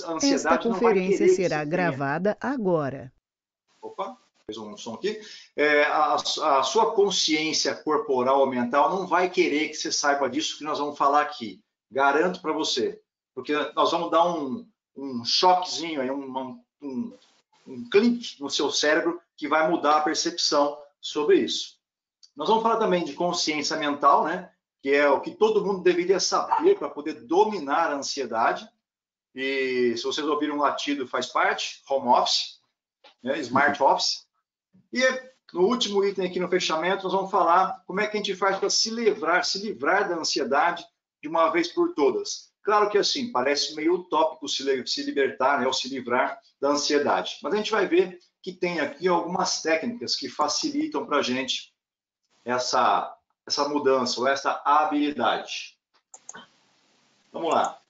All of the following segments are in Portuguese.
a Esta ansiedade não vai conferência querer que será você tenha. gravada agora. Opa, fez um som aqui. A sua consciência corporal ou mental não vai querer que você saiba disso que nós vamos falar aqui. Garanto para você. Porque nós vamos dar um choquezinho, aí, um clique no seu cérebro que vai mudar a percepção sobre isso. Nós vamos falar também de consciência mental, né? Que é o que todo mundo deveria saber para poder dominar a ansiedade. E se vocês ouviram um latido, faz parte, home office, né? Smart office. E no último item aqui no fechamento, nós vamos falar como é que a gente faz para se livrar da ansiedade de uma vez por todas. Claro que assim, parece meio utópico se libertar, né, ou se livrar da ansiedade. Mas a gente vai ver que tem aqui algumas técnicas que facilitam para a gente essa mudança, ou essa habilidade. Vamos lá.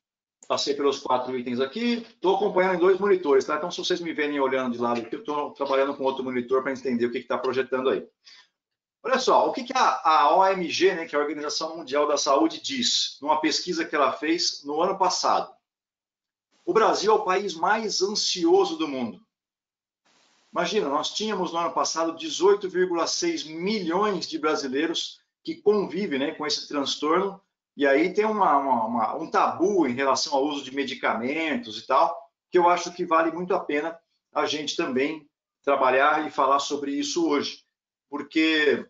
Passei pelos 4 itens aqui. Estou acompanhando em 2 monitores, tá? Então, se vocês me verem olhando de lado aqui, eu estou trabalhando com outro monitor para entender o que está projetando aí. Olha só, o que a OMG, né, que é a Organização Mundial da Saúde, diz numa pesquisa que ela fez no ano passado. O Brasil é o país mais ansioso do mundo. Imagina, nós tínhamos no ano passado 18,6 milhões de brasileiros que convivem, né, com esse transtorno, e aí tem um tabu em relação ao uso de medicamentos e tal, que eu acho que vale muito a pena a gente também trabalhar e falar sobre isso hoje. Porque,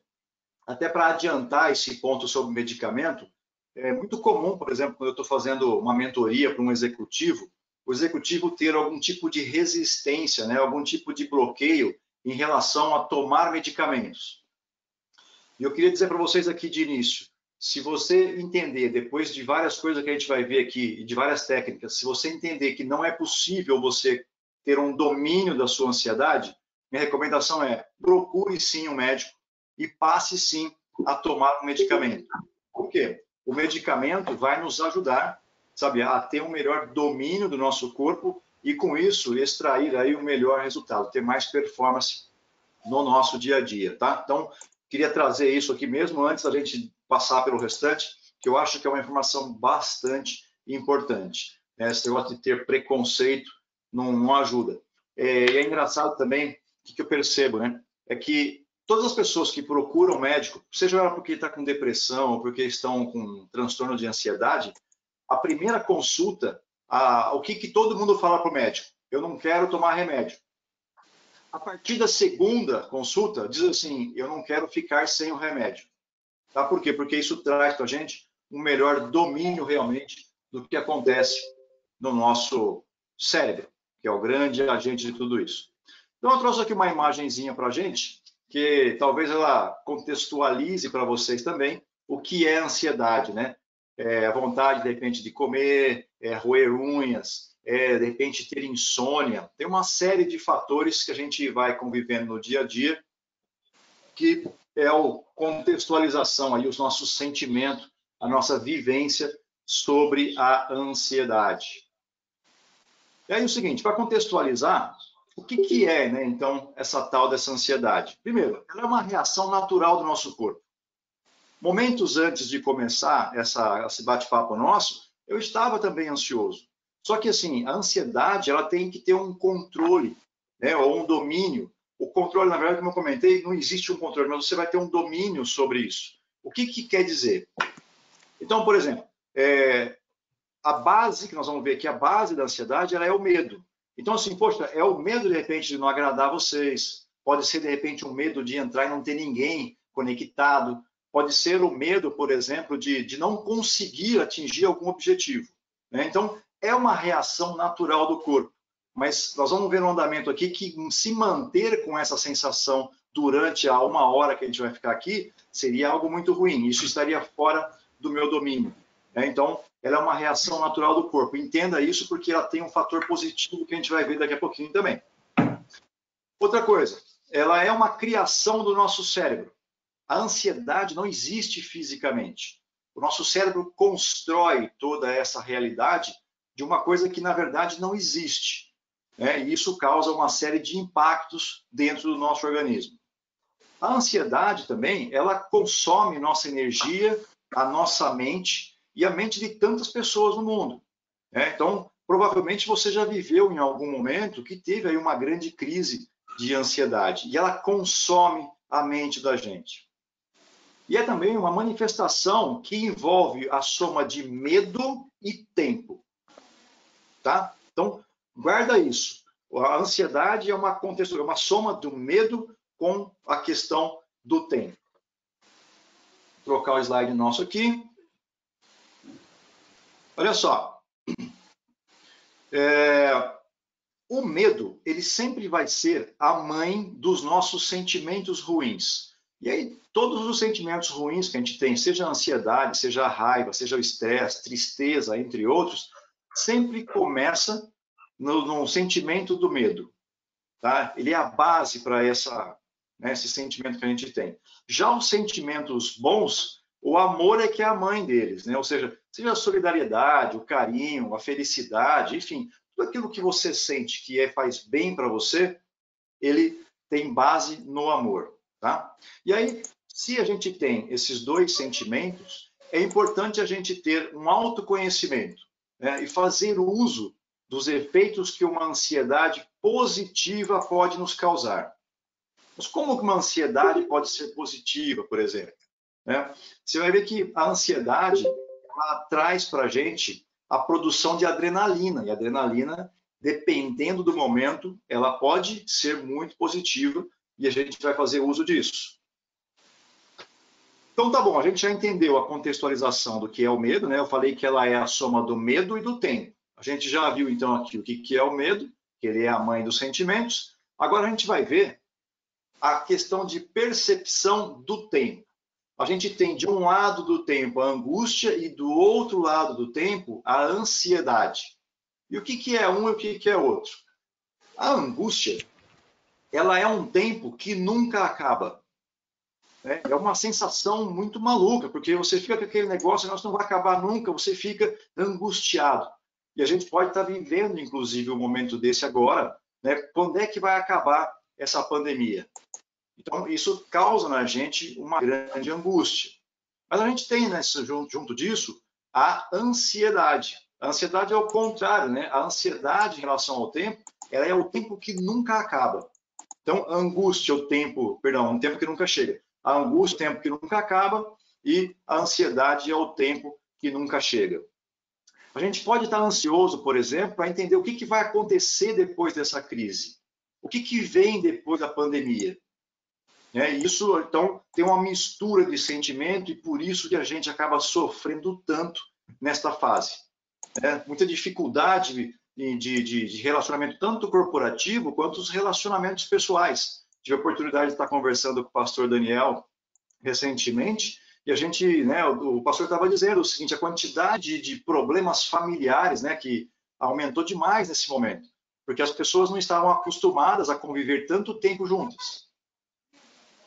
até para adiantar esse ponto sobre medicamento, é muito comum, por exemplo, quando eu estou fazendo uma mentoria para um executivo, o executivo ter algum tipo de resistência, né, algum tipo de bloqueio em relação a tomar medicamentos. E eu queria dizer para vocês aqui de início, se você entender, depois de várias coisas que a gente vai ver aqui, e de várias técnicas, se você entender que não é possível você ter um domínio da sua ansiedade, minha recomendação é procure sim um médico e passe sim a tomar um medicamento. Por quê? O medicamento vai nos ajudar, sabe, a ter um melhor domínio do nosso corpo e, com isso, extrair aí o melhor resultado, ter mais performance no nosso dia a dia, tá? Então, queria trazer isso aqui mesmo antes da gente passar pelo restante, que eu acho que é uma informação bastante importante. Esse negócio de ter preconceito não ajuda. E é engraçado também, o que eu percebo, né? É que todas as pessoas que procuram médico, seja porque está com depressão ou porque estão com transtorno de ansiedade, a primeira consulta, o que todo mundo fala para o médico? Eu não quero tomar remédio. A partir da segunda consulta, diz assim, eu não quero ficar sem o remédio. Tá? Por quê? Porque isso traz para a gente um melhor domínio realmente do que acontece no nosso cérebro, que é o grande agente de tudo isso. Então, eu trouxe aqui uma imagenzinha para a gente, que talvez ela contextualize para vocês também o que é ansiedade, né? A vontade, de repente, de comer, roer unhas, de repente ter insônia. Tem uma série de fatores que a gente vai convivendo no dia a dia, que é a contextualização, aí, os nossos sentimentos, a nossa vivência sobre a ansiedade. E aí o seguinte, para contextualizar, o que é, né, então, essa tal dessa ansiedade? Primeiro, ela é uma reação natural do nosso corpo. Momentos antes de começar esse bate-papo nosso, eu estava também ansioso. Só que, assim, a ansiedade, ela tem que ter um controle, né, ou um domínio. O controle, na verdade, como eu comentei, não existe um controle, mas você vai ter um domínio sobre isso. O que quer dizer? Então, por exemplo, a base, que nós vamos ver aqui, a base da ansiedade, ela é o medo. Então, assim, poxa, é o medo, de repente, de não agradar vocês. Pode ser, de repente, um medo de entrar e não ter ninguém conectado. Pode ser o medo, por exemplo, de não conseguir atingir algum objetivo. Né? Então, é uma reação natural do corpo. Mas nós vamos ver no andamento aqui que se manter com essa sensação durante a 1 hora que a gente vai ficar aqui seria algo muito ruim. Isso estaria fora do meu domínio. Né? Então, ela é uma reação natural do corpo. Entenda isso porque ela tem um fator positivo que a gente vai ver daqui a pouquinho também. Outra coisa, ela é uma criação do nosso cérebro. A ansiedade não existe fisicamente. O nosso cérebro constrói toda essa realidade de uma coisa que, na verdade, não existe. Né? E isso causa uma série de impactos dentro do nosso organismo. A ansiedade também, ela consome nossa energia, a nossa mente e a mente de tantas pessoas no mundo. Então, provavelmente você já viveu em algum momento que teve aí uma grande crise de ansiedade, e ela consome a mente da gente. E é também uma manifestação que envolve a soma de medo e tempo, tá? Então, guarda isso. A ansiedade é uma soma do medo com a questão do tempo. Vou trocar o slide nosso aqui. Olha só. O medo, ele sempre vai ser a mãe dos nossos sentimentos ruins. E aí, todos os sentimentos ruins que a gente tem, seja a ansiedade, seja a raiva, seja o estresse, tristeza, entre outros, sempre começa no sentimento do medo. Tá? Ele é a base para esse sentimento que a gente tem. Já os sentimentos bons, o amor é que é a mãe deles, né? Ou seja a solidariedade, o carinho, a felicidade, enfim, tudo aquilo que você sente que faz bem para você, ele tem base no amor. Tá? E aí, se a gente tem esses dois sentimentos, é importante a gente ter um autoconhecimento, né? E fazer uso dos efeitos que uma ansiedade positiva pode nos causar. Mas como uma ansiedade pode ser positiva, por exemplo? Né? Você vai ver que a ansiedade ela traz para a gente a produção de adrenalina, e a adrenalina, dependendo do momento, ela pode ser muito positiva, e a gente vai fazer uso disso. Então tá bom, a gente já entendeu a contextualização do que é o medo, né? Eu falei que ela é a soma do medo e do tempo. A gente já viu então aqui o que é o medo, que ele é a mãe dos sentimentos. Agora a gente vai ver a questão de percepção do tempo. A gente tem de um lado do tempo a angústia e do outro lado do tempo a ansiedade. E o que é um e o que é outro? A angústia, ela é um tempo que nunca acaba. É uma sensação muito maluca, porque você fica com aquele negócio, não vai acabar nunca, você fica angustiado. E a gente pode estar vivendo, inclusive, um momento desse agora, né? Quando é que vai acabar essa pandemia? Então, isso causa na gente uma grande angústia. Mas a gente tem, né, junto disso, a ansiedade. A ansiedade é o contrário, né? A ansiedade em relação ao tempo, ela é o tempo que nunca acaba. Então, a angústia é um tempo que nunca chega. A angústia é o tempo que nunca acaba e a ansiedade é o tempo que nunca chega. A gente pode estar ansioso, por exemplo, para entender o que vai acontecer depois dessa crise. O que vem depois da pandemia. Isso, então, tem uma mistura de sentimento e por isso que a gente acaba sofrendo tanto nesta fase. Muita dificuldade de relacionamento, tanto corporativo quanto os relacionamentos pessoais. Tive a oportunidade de estar conversando com o pastor Daniel recentemente, e a gente, né, o pastor estava dizendo o seguinte, a quantidade de problemas familiares, né, que aumentou demais nesse momento, porque as pessoas não estavam acostumadas a conviver tanto tempo juntas.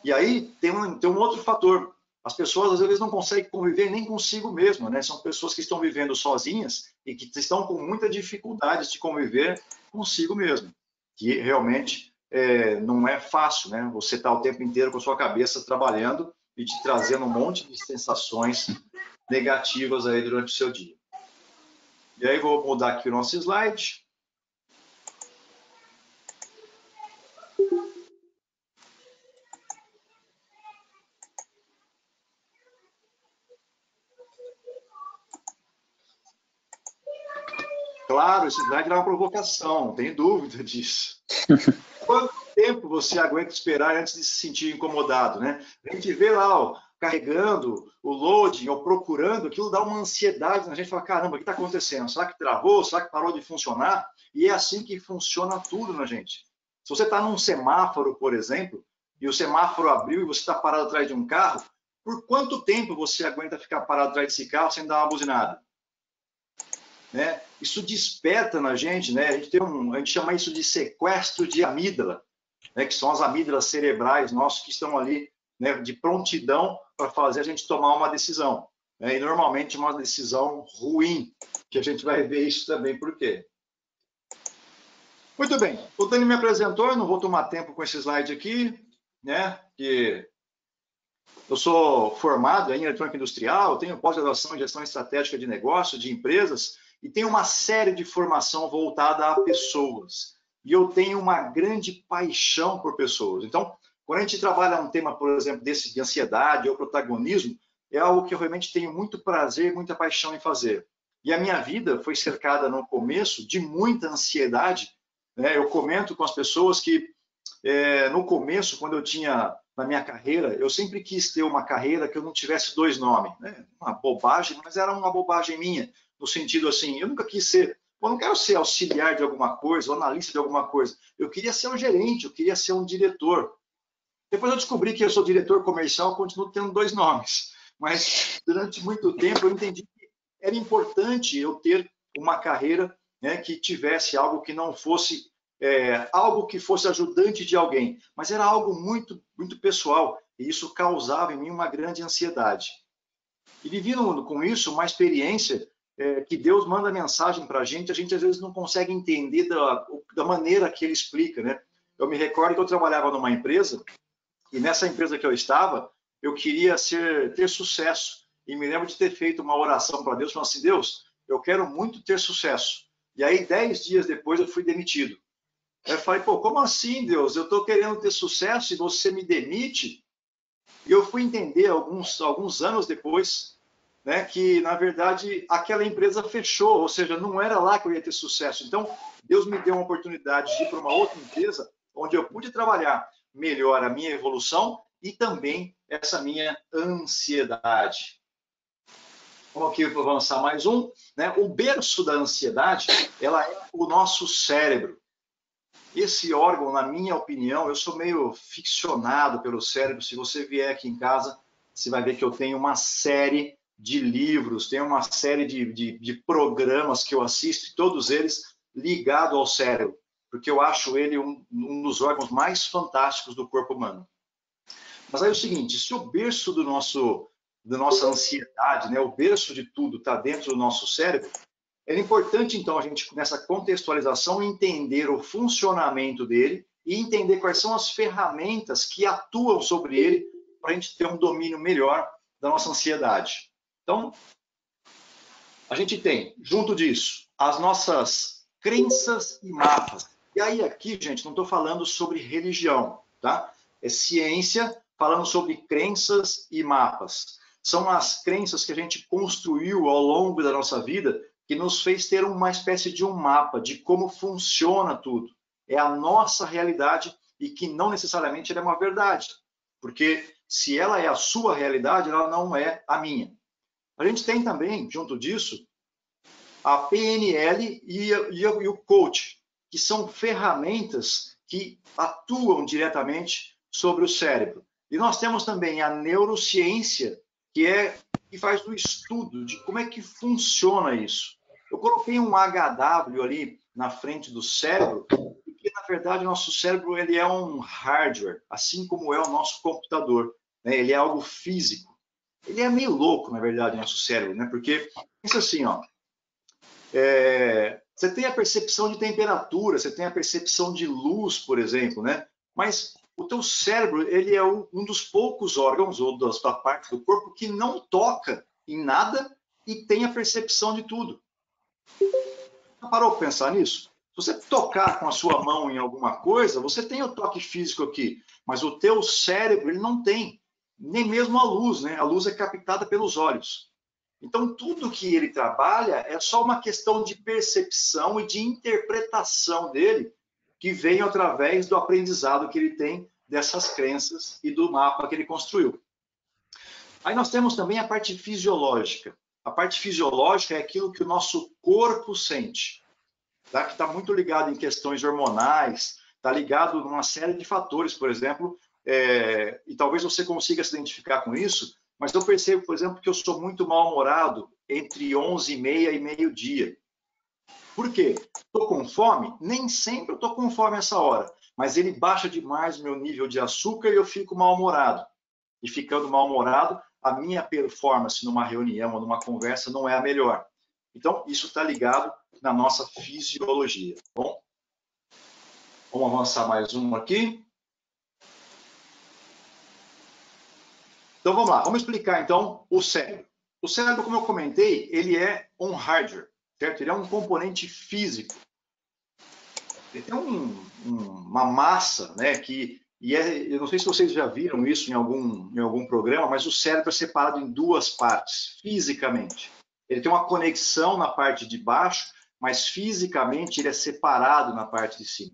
E aí tem um outro fator, as pessoas às vezes não conseguem conviver nem consigo mesma, né? São pessoas que estão vivendo sozinhas e que estão com muita dificuldade de conviver consigo mesmo, que realmente não é fácil, né? Você está o tempo inteiro com a sua cabeça trabalhando e te trazendo um monte de sensações negativas aí durante o seu dia. E aí vou mudar aqui o nosso slide. Claro, esse slide era uma provocação, não tem dúvida disso. Quanto tempo você aguenta esperar antes de se sentir incomodado, né? A gente vê lá, ó, carregando o loading ou procurando, aquilo dá uma ansiedade na gente, fala, caramba, o que está acontecendo? Será que travou? Será que parou de funcionar? E é assim que funciona tudo na gente. Se você está num semáforo, por exemplo, e o semáforo abriu e você está parado atrás de um carro, por quanto tempo você aguenta ficar parado atrás desse carro sem dar uma buzinada? Né? Isso desperta na gente, né? A gente chama isso de sequestro de amígdala, né? Que são as amígdalas cerebrais nossas que estão ali, né, de prontidão para fazer a gente tomar uma decisão, né? E normalmente uma decisão ruim, que a gente vai ver isso também por quê. Muito bem, o Dani me apresentou, eu não vou tomar tempo com esse slide aqui, né? Que eu sou formado em eletrônica industrial, tenho pós-graduação em gestão estratégica de negócios, de empresas, e tem uma série de formação voltada a pessoas. E eu tenho uma grande paixão por pessoas. Então, quando a gente trabalha um tema, por exemplo, desse de ansiedade ou protagonismo, é algo que eu realmente tenho muito prazer, muita paixão em fazer. E a minha vida foi cercada no começo de muita ansiedade, né? Eu comento com as pessoas que no começo, quando eu tinha na minha carreira, eu sempre quis ter uma carreira que eu não tivesse dois nomes, né? Uma bobagem, mas era uma bobagem minha, no sentido assim, eu nunca quis ser, eu não quero ser auxiliar de alguma coisa, ou analista de alguma coisa, eu queria ser um gerente, eu queria ser um diretor. Depois eu descobri que eu sou diretor comercial, continuo tendo dois nomes, mas durante muito tempo eu entendi que era importante eu ter uma carreira, né, que tivesse algo que não fosse algo que fosse ajudante de alguém, mas era algo muito, muito pessoal, e isso causava em mim uma grande ansiedade. E vivi com isso uma experiência que Deus manda mensagem para a gente às vezes não consegue entender da maneira que Ele explica, né? Eu me recordo que eu trabalhava numa empresa, e nessa empresa que eu estava, eu queria ter sucesso, e me lembro de ter feito uma oração para Deus, falando assim, Deus, eu quero muito ter sucesso. E aí, 10 dias depois, eu fui demitido. Eu falei, pô, como assim, Deus? Eu estou querendo ter sucesso e você me demite? E eu fui entender alguns anos depois, né, que, na verdade, aquela empresa fechou, ou seja, não era lá que eu ia ter sucesso. Então, Deus me deu uma oportunidade de ir para uma outra empresa, onde eu pude trabalhar melhor a minha evolução e também essa minha ansiedade. Vamos aqui avançar mais um, né? O berço da ansiedade, ela é o nosso cérebro. Esse órgão, na minha opinião, eu sou meio ficcionado pelo cérebro. Se você vier aqui em casa, você vai ver que eu tenho uma série de livros, tenho uma série de programas que eu assisto, todos eles ligados ao cérebro, porque eu acho ele um dos órgãos mais fantásticos do corpo humano. Mas aí é o seguinte, se o berço da nossa ansiedade, né, o berço de tudo está dentro do nosso cérebro, é importante, então, a gente, nessa contextualização, entender o funcionamento dele e entender quais são as ferramentas que atuam sobre ele para a gente ter um domínio melhor da nossa ansiedade. Então, a gente tem, junto disso, as nossas crenças e mapas. E aí, aqui, gente, não estou falando sobre religião, tá? É ciência falando sobre crenças e mapas. São as crenças que a gente construiu ao longo da nossa vida que nos fez ter uma espécie de um mapa de como funciona tudo. É a nossa realidade e que não necessariamente ela é uma verdade. Porque se ela é a sua realidade, ela não é a minha. A gente tem também, junto disso, a PNL e o coach, que são ferramentas que atuam diretamente sobre o cérebro. E nós temos também a neurociência, que faz o estudo de como é que funciona isso. Eu coloquei um HW ali na frente do cérebro, porque na verdade o nosso cérebro ele é um hardware, assim como é o nosso computador, né? Ele é algo físico. Ele é meio louco, na verdade, o nosso cérebro, né? Porque pensa assim, ó, você tem a percepção de temperatura, você tem a percepção de luz, por exemplo, né? Mas o teu cérebro, ele é um dos poucos órgãos ou da parte do corpo que não toca em nada e tem a percepção de tudo. Já parou para pensar nisso? Se você tocar com a sua mão em alguma coisa, você tem o toque físico aqui, mas o teu cérebro ele não tem, nem mesmo a luz, né? A luz é captada pelos olhos. Então, tudo que ele trabalha é só uma questão de percepção e de interpretação dele, que vem através do aprendizado que ele tem dessas crenças e do mapa que ele construiu. Aí nós temos também a parte fisiológica. A parte fisiológica é aquilo que o nosso corpo sente, tá? Que está muito ligado em questões hormonais, está ligado a uma série de fatores, por exemplo, e talvez você consiga se identificar com isso, mas eu percebo, por exemplo, que eu sou muito mal-humorado entre 11h30 e meio-dia. Por quê? Estou com fome? Nem sempre eu estou com fome essa hora, mas ele baixa demais o meu nível de açúcar e eu fico mal-humorado. E ficando mal-humorado, a minha performance numa reunião ou numa conversa não é a melhor. Então, isso está ligado na nossa fisiologia. Bom, vamos avançar mais um aqui. Então, vamos lá. Vamos explicar, então, o cérebro. O cérebro, como eu comentei, ele é um hardware. certo? Ele é um componente físico. Ele tem uma massa, né, eu não sei se vocês já viram isso em algum programa, mas o cérebro é separado em duas partes, fisicamente. Ele tem uma conexão na parte de baixo, mas fisicamente ele é separado na parte de cima.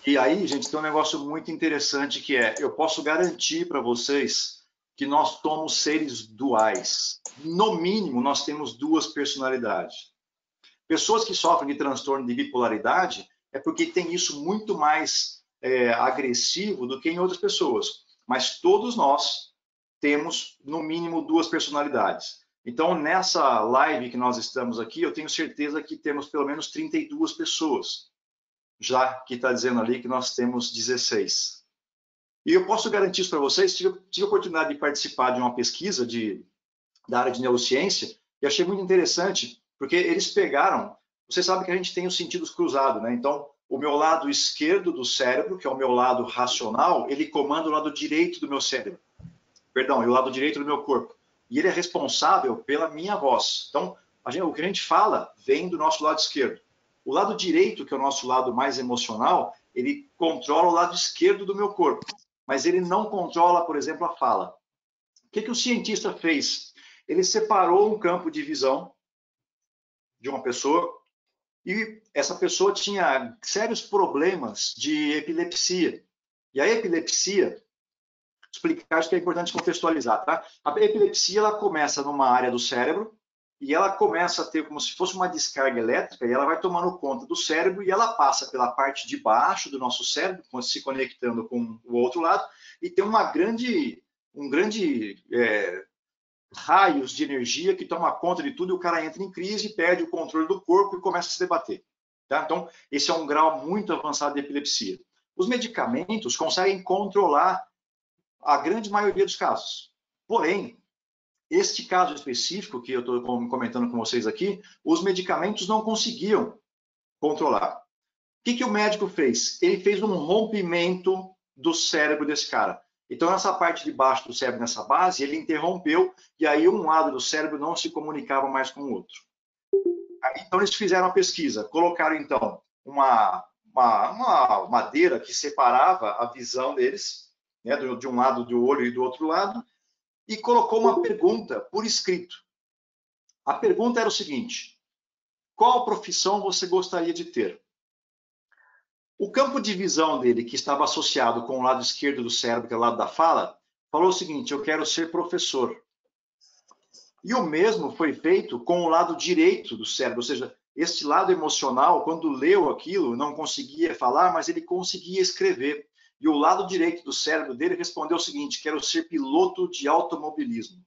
E aí, gente, tem um negócio muito interessante que eu posso garantir para vocês que nós somos seres duais. No mínimo, nós temos duas personalidades. Pessoas que sofrem de transtorno de bipolaridade é porque tem isso muito mais agressivo do que em outras pessoas. Mas todos nós temos, no mínimo, duas personalidades. Então, nessa live que nós estamos aqui, eu tenho certeza que temos pelo menos 32 pessoas, já que está dizendo ali que nós temos 16. E eu posso garantir isso para vocês, tive a oportunidade de participar de uma pesquisa da área de neurociência, e achei muito interessante, porque eles pegaram, você sabe que a gente tem os sentidos cruzados, né? Então, o meu lado esquerdo do cérebro, que é o meu lado racional, ele comanda o lado direito do meu cérebro. Perdão, e o lado direito do meu corpo. E ele é responsável pela minha voz. Então, o que a gente fala vem do nosso lado esquerdo. O lado direito, que é o nosso lado mais emocional, ele controla o lado esquerdo do meu corpo. Mas ele não controla, por exemplo, a fala. O que o cientista fez? Ele separou um campo de visão de uma pessoa e essa pessoa tinha sérios problemas de epilepsia. E a epilepsia, explicar isso que é importante contextualizar, tá? A epilepsia, ela começa numa área do cérebro e ela começa a ter como se fosse uma descarga elétrica e ela vai tomando conta do cérebro e ela passa pela parte de baixo do nosso cérebro, se conectando com o outro lado, e tem um grande raios de energia que toma conta de tudo e o cara entra em crise, perde o controle do corpo e começa a se debater. Tá? Então, esse é um grau muito avançado de epilepsia. Os medicamentos conseguem controlar a grande maioria dos casos. Porém, este caso específico que eu estou comentando com vocês aqui, os medicamentos não conseguiam controlar. O que o médico fez? Ele fez um rompimento do cérebro desse cara. Então, nessa parte de baixo do cérebro, nessa base, ele interrompeu e aí um lado do cérebro não se comunicava mais com o outro. Então, eles fizeram uma pesquisa, colocaram, então, uma madeira que separava a visão deles, né, de um lado do olho e do outro lado, e colocou uma pergunta por escrito. A pergunta era o seguinte: qual profissão você gostaria de ter? O campo de visão dele, que estava associado com o lado esquerdo do cérebro, que é o lado da fala, falou o seguinte: eu quero ser professor. E o mesmo foi feito com o lado direito do cérebro, ou seja, este lado emocional, quando leu aquilo, não conseguia falar, mas ele conseguia escrever. E o lado direito do cérebro dele respondeu o seguinte: quero ser piloto de automobilismo.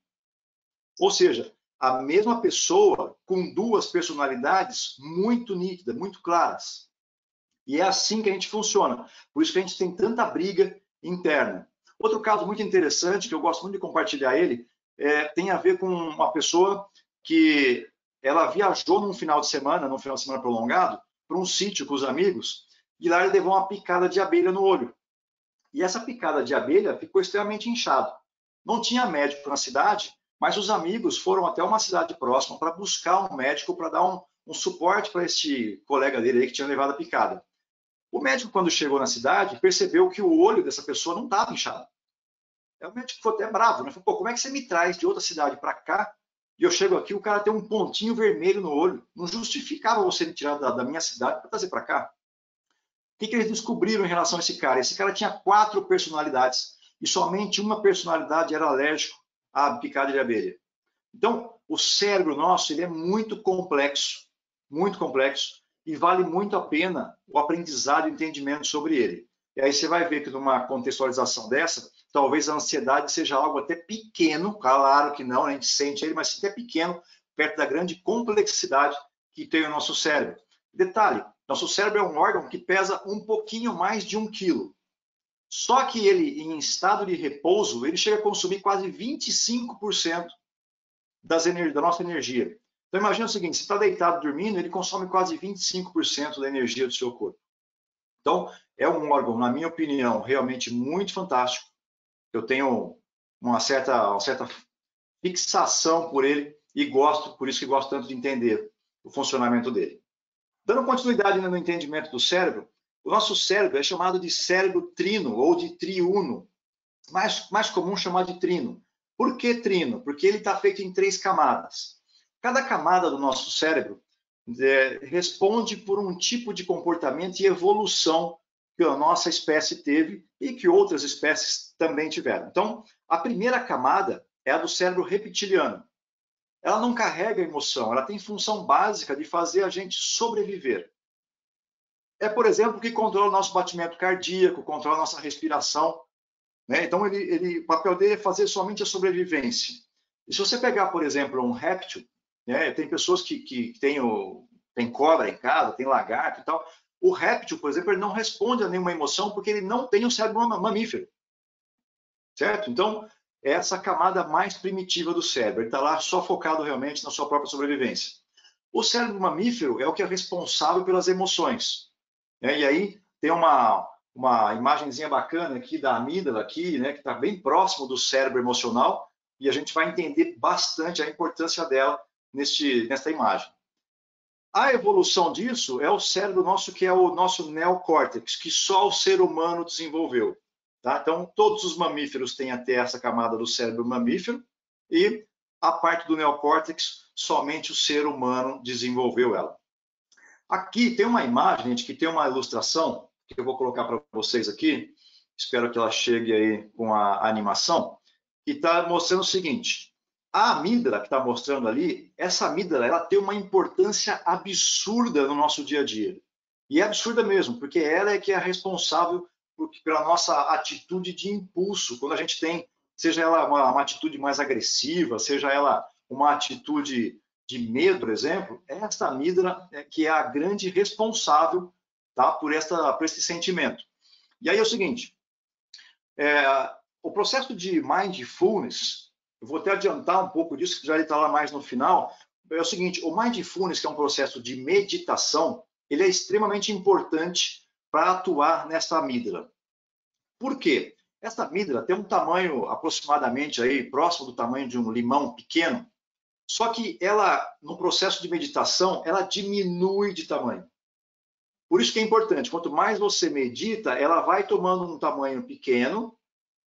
Ou seja, a mesma pessoa com duas personalidades muito nítidas, muito claras. E é assim que a gente funciona. Por isso que a gente tem tanta briga interna. Outro caso muito interessante, que eu gosto muito de compartilhar ele, tem a ver com uma pessoa que ela viajou num final de semana prolongado, para um sítio com os amigos, e lá ele levou uma picada de abelha no olho. E essa picada de abelha ficou extremamente inchado. Não tinha médico na cidade, mas os amigos foram até uma cidade próxima para buscar um médico para dar um suporte para este colega dele aí que tinha levado a picada. O médico, quando chegou na cidade, percebeu que o olho dessa pessoa não estava inchado. O médico ficou até bravo, né? Falou: pô, como é que você me traz de outra cidade para cá e eu chego aqui, o cara tem um pontinho vermelho no olho? Não justificava você me tirar da minha cidade para trazer para cá. O que eles descobriram em relação a esse cara? Esse cara tinha 4 personalidades e somente uma personalidade era alérgico à picada de abelha. Então, o cérebro nosso ele é muito complexo e vale muito a pena o aprendizado e o entendimento sobre ele. E aí você vai ver que numa contextualização dessa, talvez a ansiedade seja algo até pequeno, claro que não, a gente sente ele, mas até pequeno, perto da grande complexidade que tem o nosso cérebro. Detalhe, nosso cérebro é um órgão que pesa um pouquinho mais de 1 quilo. Só que ele, em estado de repouso, ele chega a consumir quase 25% da nossa energia. Então imagina o seguinte: você está deitado dormindo, ele consome quase 25% da energia do seu corpo. Então é um órgão, na minha opinião, realmente muito fantástico. Eu tenho uma certa fixação por ele e por isso que gosto tanto de entender. o funcionamento dele. Dando continuidade no entendimento do cérebro, o nosso cérebro é chamado de cérebro trino ou de triuno, mais comum chamar de trino. Por que trino? Porque ele está feito em 3 camadas. Cada camada do nosso cérebro responde por um tipo de comportamento e evolução que a nossa espécie teve e que outras espécies também tiveram. Então, a primeira camada é a do cérebro reptiliano. Ela não carrega emoção, ela tem função básica de fazer a gente sobreviver. É, por exemplo, que controla o nosso batimento cardíaco, controla a nossa respiração. Né? Então, o papel dele é fazer somente a sobrevivência. E se você pegar, por exemplo, um réptil, né? Tem pessoas que têm cobra em casa, tem lagarto e tal. O réptil, por exemplo, ele não responde a nenhuma emoção porque ele não tem o cérebro mamífero. Certo? Então, é essa camada mais primitiva do cérebro. Ele está lá só focado realmente na sua própria sobrevivência. O cérebro mamífero é o que é responsável pelas emoções. Né? E aí tem uma imagenzinha bacana aqui da amígdala, aqui, né, que está bem próximo do cérebro emocional, e a gente vai entender bastante a importância dela nesta imagem. A evolução disso é o cérebro nosso, que é o nosso neocórtex, que só o ser humano desenvolveu. Tá? Então, todos os mamíferos têm até essa camada do cérebro mamífero, e a parte do neocórtex, somente o ser humano desenvolveu ela. Aqui tem uma imagem, gente, que tem uma ilustração, que eu vou colocar para vocês aqui, espero que ela chegue aí com a animação, que está mostrando o seguinte: a amígdala que está mostrando ali, essa amígdala, ela tem uma importância absurda no nosso dia a dia. E é absurda mesmo, porque ela é que é responsável pela nossa atitude de impulso, quando a gente tem, seja ela uma atitude mais agressiva, seja ela uma atitude de medo, por exemplo, esta amígdala é que é a grande responsável, tá, por esse sentimento. E aí é o seguinte, o processo de mindfulness, eu vou até adiantar um pouco disso, que já está lá mais no final, é o seguinte, o mindfulness, que é um processo de meditação, ele é extremamente importante para atuar nessa amígdala. Por quê? Essa amígdala tem um tamanho aproximadamente aí, próximo do tamanho de um limão pequeno, só que ela, no processo de meditação, ela diminui de tamanho. Por isso que é importante, quanto mais você medita, ela vai tomando um tamanho pequeno.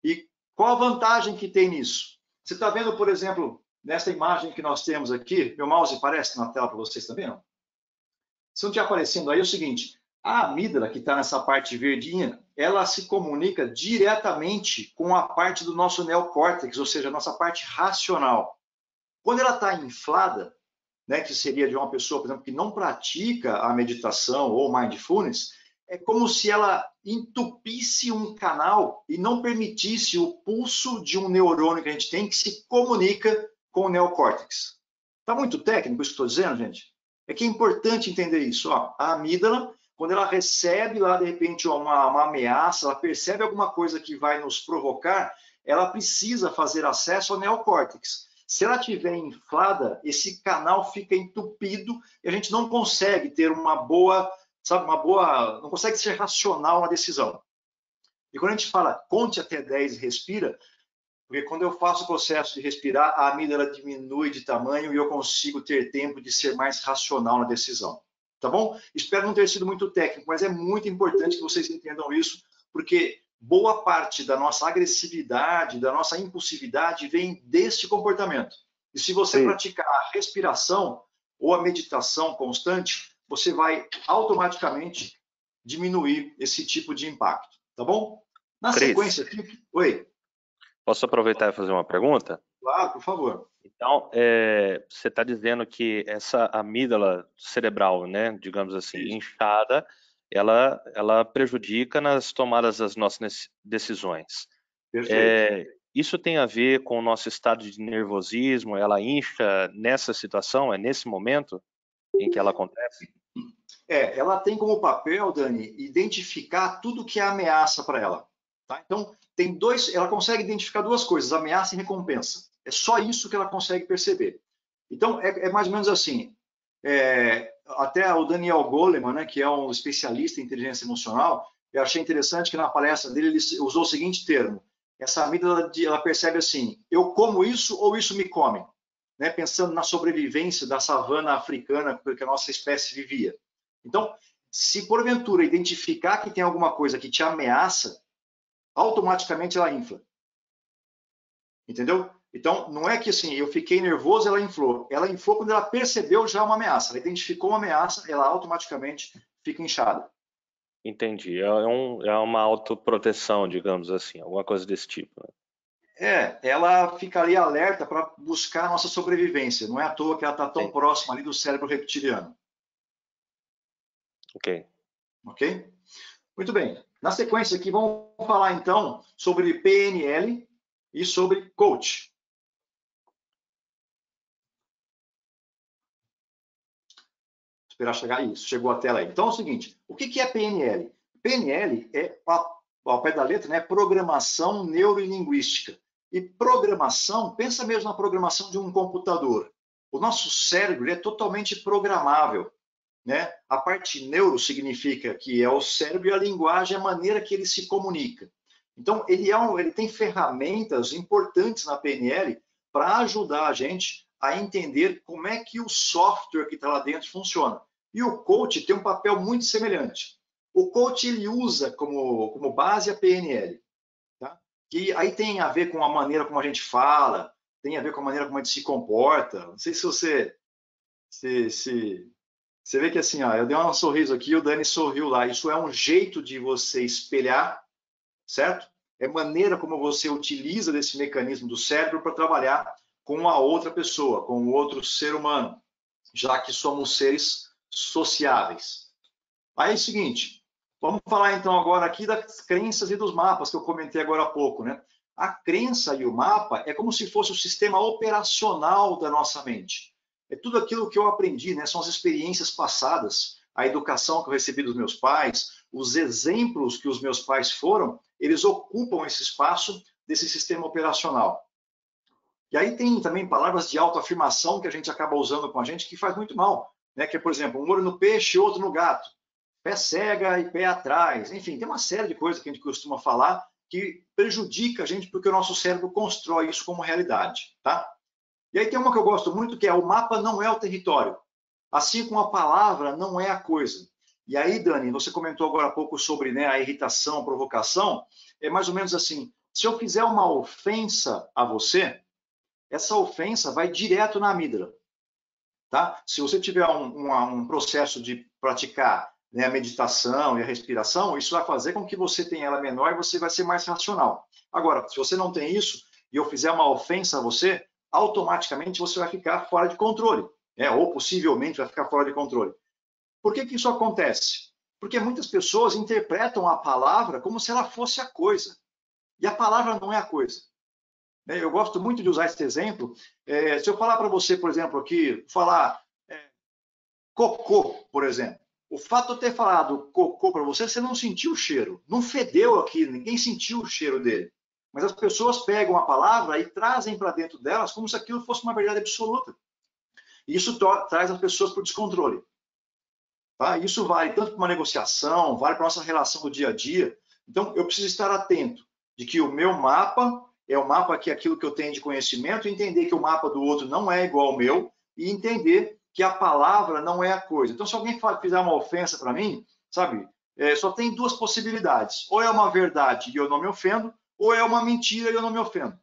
E qual a vantagem que tem nisso? Você está vendo, por exemplo, nessa imagem que nós temos aqui, meu mouse aparece na tela para vocês também, não? Se não estiver aparecendo aí, é o seguinte, a amígdala, que está nessa parte verdinha, ela se comunica diretamente com a parte do nosso neocórtex, ou seja, a nossa parte racional. Quando ela está inflada, né, que seria de uma pessoa, por exemplo, que não pratica a meditação ou mindfulness, é como se ela entupisse um canal e não permitisse o pulso de um neurônio que a gente tem que se comunica com o neocórtex. Está muito técnico isso que estou dizendo, gente? É que é importante entender isso. Ó, a amígdala, quando ela recebe lá, de repente, uma ameaça, ela percebe alguma coisa que vai nos provocar, ela precisa fazer acesso ao neocórtex. Se ela estiver inflada, esse canal fica entupido e a gente não consegue ter uma boa, não consegue ser racional na decisão. E quando a gente fala conte até 10 e respira, porque quando eu faço o processo de respirar, a amígdala diminui de tamanho e eu consigo ter tempo de ser mais racional na decisão. Tá bom? Espero não ter sido muito técnico, mas é muito importante que vocês entendam isso, porque boa parte da nossa agressividade, da nossa impulsividade vem deste comportamento. E se você praticar a respiração ou a meditação constante, você vai automaticamente diminuir esse tipo de impacto, tá bom? Na sequência aqui... Oi. Posso aproveitar e fazer uma pergunta? Claro, por favor. Então, você está dizendo que essa amígdala cerebral, né, digamos assim, inchada, ela prejudica nas tomadas das nossas decisões. Perfeito. Isso tem a ver com o nosso estado de nervosismo? Ela incha nessa situação? É nesse momento em que ela acontece? Ela tem como papel, Dani, identificar tudo que é ameaça para ela. Tá? Então, ela consegue identificar 2 coisas, ameaça e recompensa. É só isso que ela consegue perceber. Então, é mais ou menos assim. Até o Daniel Goleman, né, que é um especialista em inteligência emocional, eu achei interessante que na palestra dele ele usou o seguinte termo: essa amígdala, ela percebe assim, eu como isso ou isso me come. né, pensando na sobrevivência da savana africana que a nossa espécie vivia. Então, se porventura identificar que tem alguma coisa que te ameaça, automaticamente ela infla. Entendeu? Então, não é que assim, eu fiquei nervoso, ela inflou. Ela inflou quando ela percebeu já uma ameaça. Ela identificou uma ameaça, ela automaticamente fica inchada. Entendi. É uma autoproteção, digamos assim, alguma coisa desse tipo. Ela fica ali alerta para buscar a nossa sobrevivência. Não é à toa que ela está tão Sim. próxima ali do cérebro reptiliano. Ok. Ok? Muito bem. Na sequência aqui, vamos falar então sobre PNL e sobre coach. Esperar chegar isso, chegou a tela aí. Então é o seguinte, o que é PNL? PNL é, ao pé da letra, né, programação neurolinguística. E programação, pensa mesmo na programação de um computador. O nosso cérebro é totalmente programável, né? A parte neuro significa que é o cérebro e a linguagem, a maneira que ele se comunica. Então, ele tem ferramentas importantes na PNL para ajudar a gente a entender como é que o software que está lá dentro funciona. E o coach tem um papel muito semelhante. O coach ele usa como base a PNL, tá? Que aí tem a ver com a maneira como a gente fala, tem a ver com a maneira como a gente se comporta. Não sei se você vê que assim, ó, eu dei um sorriso aqui, o Dani sorriu lá. Isso é um jeito de você espelhar, certo? É maneira como você utiliza desse mecanismo do cérebro para trabalhar com a outra pessoa, com o outro ser humano, já que somos seres sociáveis. Aí é o seguinte, vamos falar então agora aqui das crenças e dos mapas que eu comentei agora há pouco, né? A crença e o mapa é como se fosse o sistema operacional da nossa mente. É tudo aquilo que eu aprendi, né? São as experiências passadas, a educação que eu recebi dos meus pais, os exemplos que os meus pais foram, eles ocupam esse espaço desse sistema operacional. E aí tem também palavras de autoafirmação que a gente acaba usando com a gente que faz muito mal, né? Que é, por exemplo, um olho no peixe e outro no gato, pé cega e pé atrás. Enfim, tem uma série de coisas que a gente costuma falar que prejudica a gente porque o nosso cérebro constrói isso como realidade, tá? E aí tem uma que eu gosto muito que é o mapa não é o território, assim como a palavra não é a coisa. E aí, Dani, você comentou agora há pouco sobre, né, a irritação, a provocação, é mais ou menos assim, se eu fizer uma ofensa a você, essa ofensa vai direto na amígdala, tá? Se você tiver um processo de praticar, né, a meditação e a respiração, isso vai fazer com que você tenha ela menor e você vai ser mais racional. Agora, se você não tem isso e eu fizer uma ofensa a você, automaticamente você vai ficar fora de controle, né? Ou possivelmente vai ficar fora de controle. Por que isso acontece? Porque muitas pessoas interpretam a palavra como se ela fosse a coisa. E a palavra não é a coisa. Eu gosto muito de usar esse exemplo. Se eu falar para você, por exemplo, aqui, falar cocô, por exemplo. O fato de eu ter falado cocô para você, você não sentiu o cheiro. Não fedeu aqui, ninguém sentiu o cheiro dele. Mas as pessoas pegam a palavra e trazem para dentro delas como se aquilo fosse uma verdade absoluta. E isso traz as pessoas para o descontrole. Tá? Isso vale tanto para uma negociação, vale para a nossa relação do dia a dia. Então, eu preciso estar atento de que o meu mapa é o mapa que é aquilo que eu tenho de conhecimento, entender que o mapa do outro não é igual ao meu e entender que a palavra não é a coisa. Então, se alguém fizer uma ofensa para mim, sabe, só tem duas possibilidades. Ou é uma verdade e eu não me ofendo, ou é uma mentira e eu não me ofendo.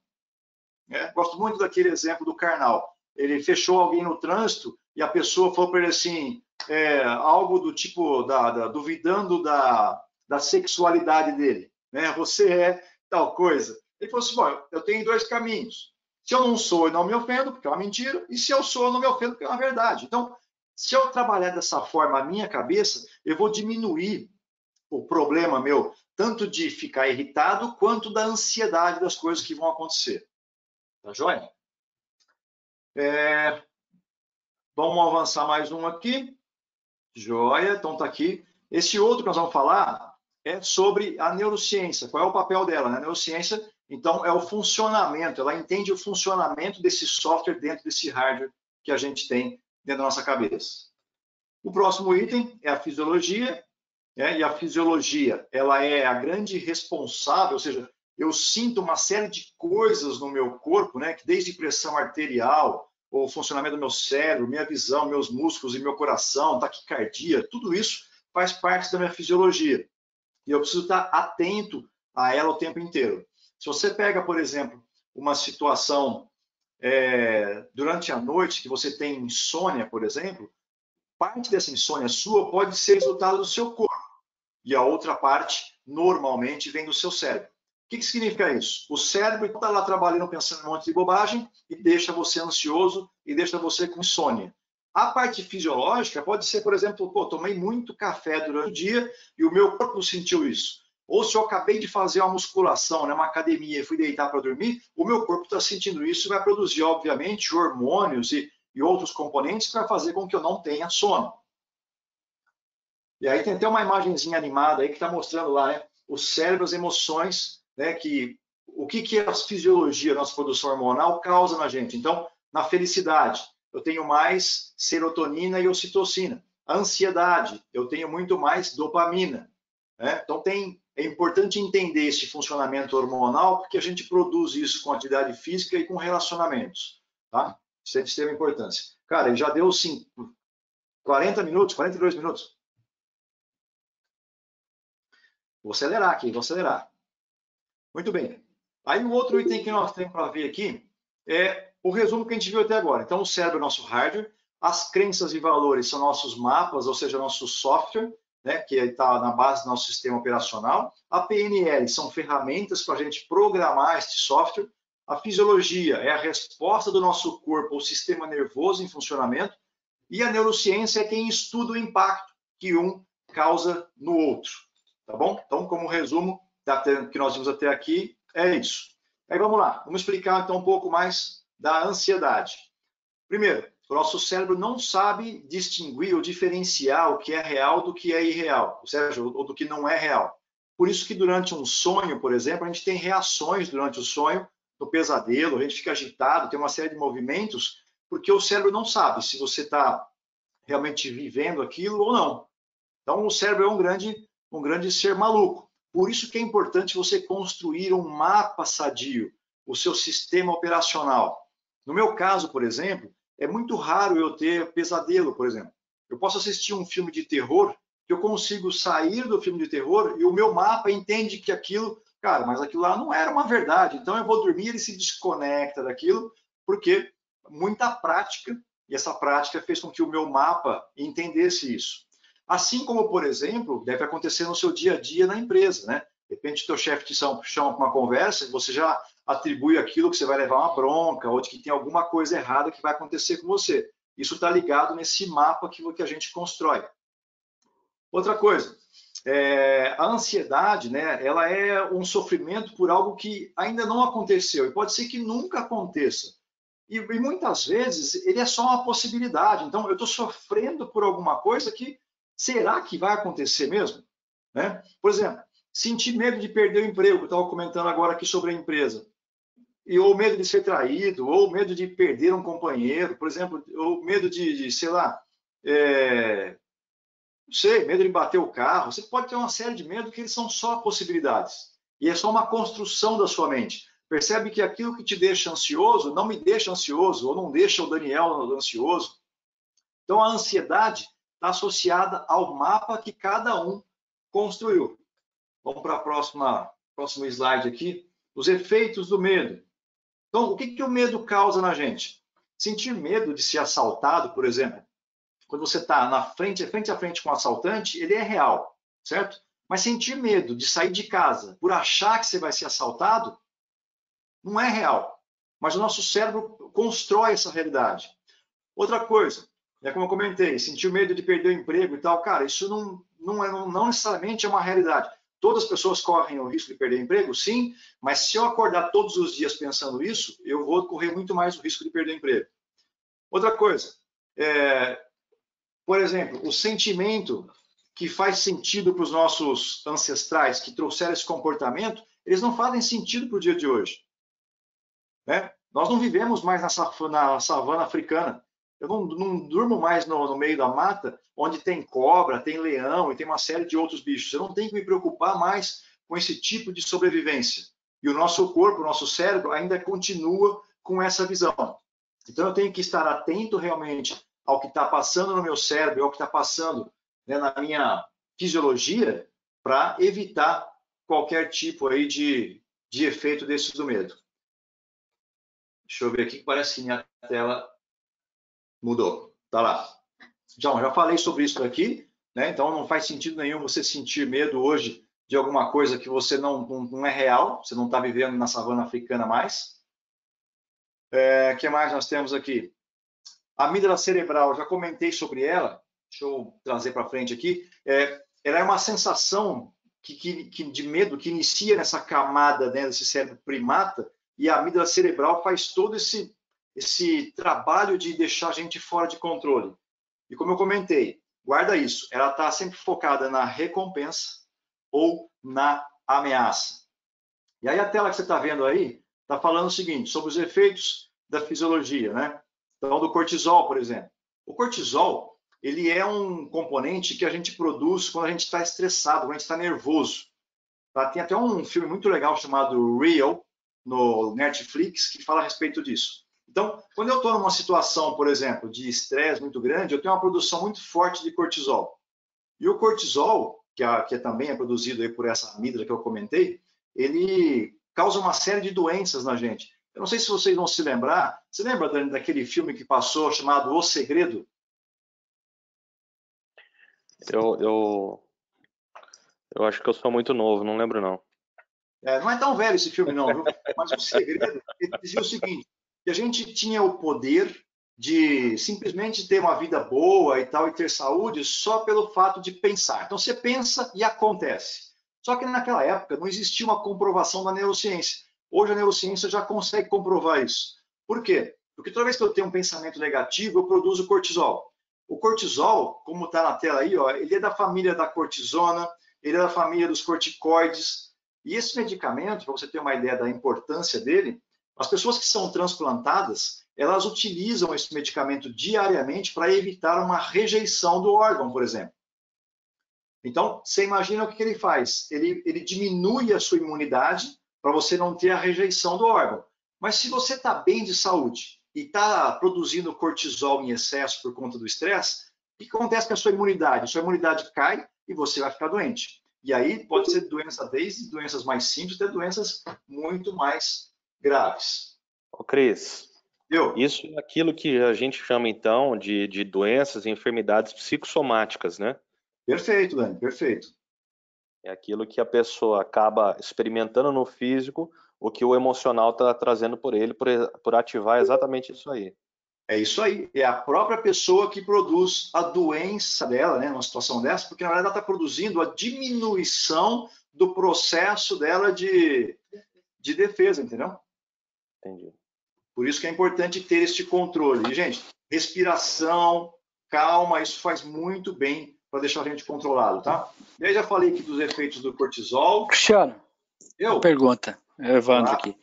Gosto muito daquele exemplo do Karnal. Ele fechou alguém no trânsito e a pessoa falou para ele assim, algo do tipo, duvidando da sexualidade dele. Né? Você é tal coisa. Ele falou assim, bom, eu tenho dois caminhos. Se eu não sou, eu não me ofendo, porque é uma mentira, e se eu sou, eu não me ofendo, porque é uma verdade. Então, se eu trabalhar dessa forma a minha cabeça, eu vou diminuir o problema meu, tanto de ficar irritado, quanto da ansiedade das coisas que vão acontecer. Tá joia? Vamos avançar mais um aqui. Joia, então tá aqui. Esse outro que nós vamos falar é sobre a neurociência. Qual é o papel dela? A neurociência, então, é o funcionamento. Ela entende o funcionamento desse software dentro desse hardware que a gente tem dentro da nossa cabeça. O próximo item é a fisiologia. E a fisiologia, ela é a grande responsável, ou seja, eu sinto uma série de coisas no meu corpo, né, que desde pressão arterial, o funcionamento do meu cérebro, minha visão, meus músculos e meu coração, taquicardia, tudo isso faz parte da minha fisiologia. E eu preciso estar atento a ela o tempo inteiro. Se você pega, por exemplo, uma situação durante a noite que você tem insônia, por exemplo, parte dessa insônia sua pode ser resultado do seu corpo e a outra parte normalmente vem do seu cérebro. O que significa isso? O cérebro está lá trabalhando, pensando em um monte de bobagem e deixa você ansioso e deixa você com insônia. A parte fisiológica pode ser, por exemplo, tomei muito café durante o dia e o meu corpo sentiu isso. Ou se eu acabei de fazer uma musculação, uma academia e fui deitar para dormir, o meu corpo está sentindo isso e vai produzir, obviamente, hormônios e outros componentes para fazer com que eu não tenha sono. E aí tem até uma imagenzinha animada aí que está mostrando lá, né? O cérebro, as emoções, né? O que a fisiologia, a nossa produção hormonal causa na gente. Então, na felicidade, eu tenho mais serotonina e ocitocina. A ansiedade, eu tenho muito mais dopamina. Né? Então, é importante entender esse funcionamento hormonal, porque a gente produz isso com atividade física e com relacionamentos. Tá? Isso é de extrema importância. Cara, já deu 40 minutos, 42 minutos. Vou acelerar aqui, vou acelerar. Muito bem. Aí o outro item que nós temos para ver aqui é o resumo que a gente viu até agora. Então, o cérebro é nosso hardware, as crenças e valores são nossos mapas, ou seja, nosso software, né, que está na base do nosso sistema operacional. A PNL são ferramentas para a gente programar este software. A fisiologia é a resposta do nosso corpo ao sistema nervoso em funcionamento. E a neurociência é quem estuda o impacto que um causa no outro. Tá bom? Então, como resumo que nós vimos até aqui, é isso. Aí vamos lá, vamos explicar então um pouco mais da ansiedade. Primeiro, o nosso cérebro não sabe distinguir ou diferenciar o que é real do que é irreal, ou seja, ou do que não é real. Por isso que durante um sonho, por exemplo, a gente tem reações durante o sonho, no pesadelo, a gente fica agitado, tem uma série de movimentos, porque o cérebro não sabe se você está realmente vivendo aquilo ou não. Então, o cérebro é um grande ser maluco. Por isso que é importante você construir um mapa sadio, o seu sistema operacional. No meu caso, por exemplo, é muito raro eu ter pesadelo, por exemplo. Eu posso assistir um filme de terror, que eu consigo sair do filme de terror e o meu mapa entende que aquilo, cara, mas aquilo lá não era uma verdade. Então eu vou dormir e ele se desconecta daquilo, porque muita prática, e essa prática fez com que o meu mapa entendesse isso. Assim como, por exemplo, deve acontecer no seu dia a dia na empresa, né? De repente, o teu chefe te chama para uma conversa e você já atribui aquilo que você vai levar uma bronca ou de que tem alguma coisa errada que vai acontecer com você. Isso está ligado nesse mapa que a gente constrói. Outra coisa, a ansiedade, né? Ela é um sofrimento por algo que ainda não aconteceu e pode ser que nunca aconteça. E muitas vezes ele é só uma possibilidade. Então, eu estou sofrendo por alguma coisa que será que vai acontecer mesmo? Né? Por exemplo, sentir medo de perder o emprego, que eu estava comentando agora aqui sobre a empresa, ou medo de ser traído, ou medo de perder um companheiro, por exemplo, ou medo de sei lá, não sei, medo de bater o carro. Você pode ter uma série de medos que eles são só possibilidades. E é só uma construção da sua mente. Percebe que aquilo que te deixa ansioso não me deixa ansioso, ou não deixa o Daniel ansioso. Então, a ansiedade está associada ao mapa que cada um construiu. Vamos para a próximo slide aqui. Os efeitos do medo. Então, o que o medo causa na gente? Sentir medo de ser assaltado, por exemplo. Quando você está frente a frente com um assaltante, ele é real, certo? Mas sentir medo de sair de casa por achar que você vai ser assaltado, não é real. Mas o nosso cérebro constrói essa realidade. Outra coisa, como eu comentei, sentir medo de perder o emprego e tal, cara, isso não necessariamente é uma realidade. Todas as pessoas correm o risco de perder o emprego, sim, mas se eu acordar todos os dias pensando isso, eu vou correr muito mais o risco de perder o emprego. Outra coisa, por exemplo, o sentimento que faz sentido para os nossos ancestrais que trouxeram esse comportamento, eles não fazem sentido para o dia de hoje. Né? Nós não vivemos mais na savana africana. Eu não durmo mais no meio da mata, onde tem cobra, tem leão e tem uma série de outros bichos. Eu não tenho que me preocupar mais com esse tipo de sobrevivência. E o nosso corpo, o nosso cérebro, ainda continua com essa visão. Então, eu tenho que estar atento realmente ao que está passando no meu cérebro, ao que está passando, né, na minha fisiologia, para evitar qualquer tipo aí de efeito desse do medo. Deixa eu ver aqui, parece que minha tela mudou. Tá lá. Já falei sobre isso aqui, né? Então não faz sentido nenhum você sentir medo hoje de alguma coisa que você não é real, você não está vivendo na savana africana mais. O que mais nós temos aqui? A amígdala cerebral, já comentei sobre ela, deixa eu trazer para frente aqui. Ela é uma sensação de medo que inicia nessa camada, né, desse cérebro primata, e a amígdala cerebral faz todo esse trabalho de deixar a gente fora de controle. E como eu comentei, guarda isso, ela está sempre focada na recompensa ou na ameaça. E aí a tela que você está vendo aí está falando o seguinte, sobre os efeitos da fisiologia, né? Então, do cortisol, por exemplo. O cortisol, ele é um componente que a gente produz quando a gente está estressado, quando a gente está nervoso. Tá? Tem até um filme muito legal chamado Real, no Netflix, que fala a respeito disso. Então, quando eu estou numa situação, por exemplo, de estresse muito grande, eu tenho uma produção muito forte de cortisol. E o cortisol, que também é produzido aí por essa amígdala que eu comentei, ele causa uma série de doenças na gente. Eu não sei se vocês vão se lembrar. Você lembra, Dani, daquele filme que passou chamado O Segredo? Eu acho que eu sou muito novo, não lembro não. Não é tão velho esse filme, não, viu? Mas O Segredo, ele dizia o seguinte, que a gente tinha o poder de simplesmente ter uma vida boa e tal, e ter saúde só pelo fato de pensar. Então, você pensa e acontece. Só que naquela época não existia uma comprovação da neurociência. Hoje a neurociência já consegue comprovar isso. Por quê? Porque toda vez que eu tenho um pensamento negativo, eu produzo cortisol. O cortisol, como está na tela aí, ó, ele é da família da cortisona, ele é da família dos corticoides. E esse medicamento, para você ter uma ideia da importância dele, as pessoas que são transplantadas, elas utilizam esse medicamento diariamente para evitar uma rejeição do órgão, por exemplo. Então, você imagina o que ele faz? Ele diminui a sua imunidade para você não ter a rejeição do órgão. Mas se você está bem de saúde e está produzindo cortisol em excesso por conta do estresse, o que acontece com a sua imunidade? Sua imunidade cai e você vai ficar doente. E aí pode ser doença, desde doenças mais simples até doenças muito mais graves. Ô, Cris, isso é aquilo que a gente chama, então, de doenças e enfermidades psicossomáticas, né? Perfeito, Dani, perfeito. É aquilo que a pessoa acaba experimentando no físico, o que o emocional está trazendo por ele, por ativar exatamente isso aí. É isso aí. É a própria pessoa que produz a doença dela, né, numa situação dessa, porque na verdade ela está produzindo a diminuição do processo dela de defesa, entendeu? Entendi. Por isso que é importante ter este controle. E, gente, respiração, calma, isso faz muito bem para deixar a gente controlado, tá? E aí já falei aqui dos efeitos do cortisol. Cristiano, uma pergunta, Evandro aqui.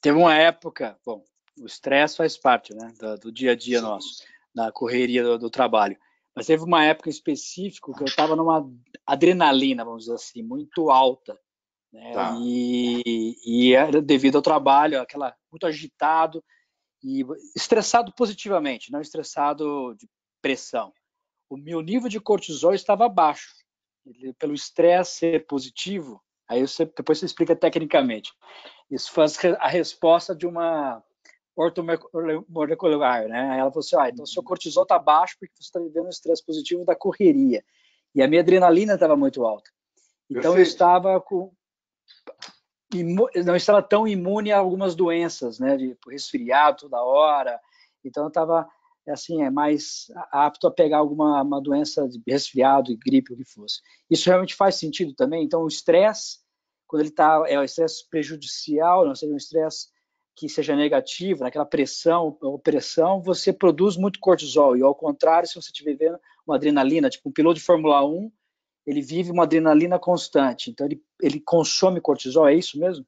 Teve uma época, bom, o estresse faz parte, né, do dia a dia nosso, da correria do trabalho. Mas teve uma época em específico que eu estava numa adrenalina, vamos dizer assim, muito alta, né? Tá. E era devido ao trabalho, muito agitado e estressado positivamente, não estressado de pressão. O meu nível de cortisol estava baixo. Pelo estresse ser positivo, aí depois você explica tecnicamente. Isso faz a resposta de uma ortomolecular, né? Aí ela falou assim, então seu cortisol está baixo porque você está vivendo um estresse positivo da correria. E a minha adrenalina estava muito alta. Então eu estava não estava tão imune a algumas doenças, né? De resfriado toda hora. Então eu estava assim, mais apto a pegar uma doença de resfriado e gripe, o que fosse. Isso realmente faz sentido também? Então o estresse, quando ele é um estresse prejudicial, não seja um estresse que seja negativo, naquela pressão, opressão, você produz muito cortisol. E ao contrário, se você estiver vivendo uma adrenalina, tipo um piloto de Fórmula 1, ele vive uma adrenalina constante. Então ele consome cortisol, é isso mesmo?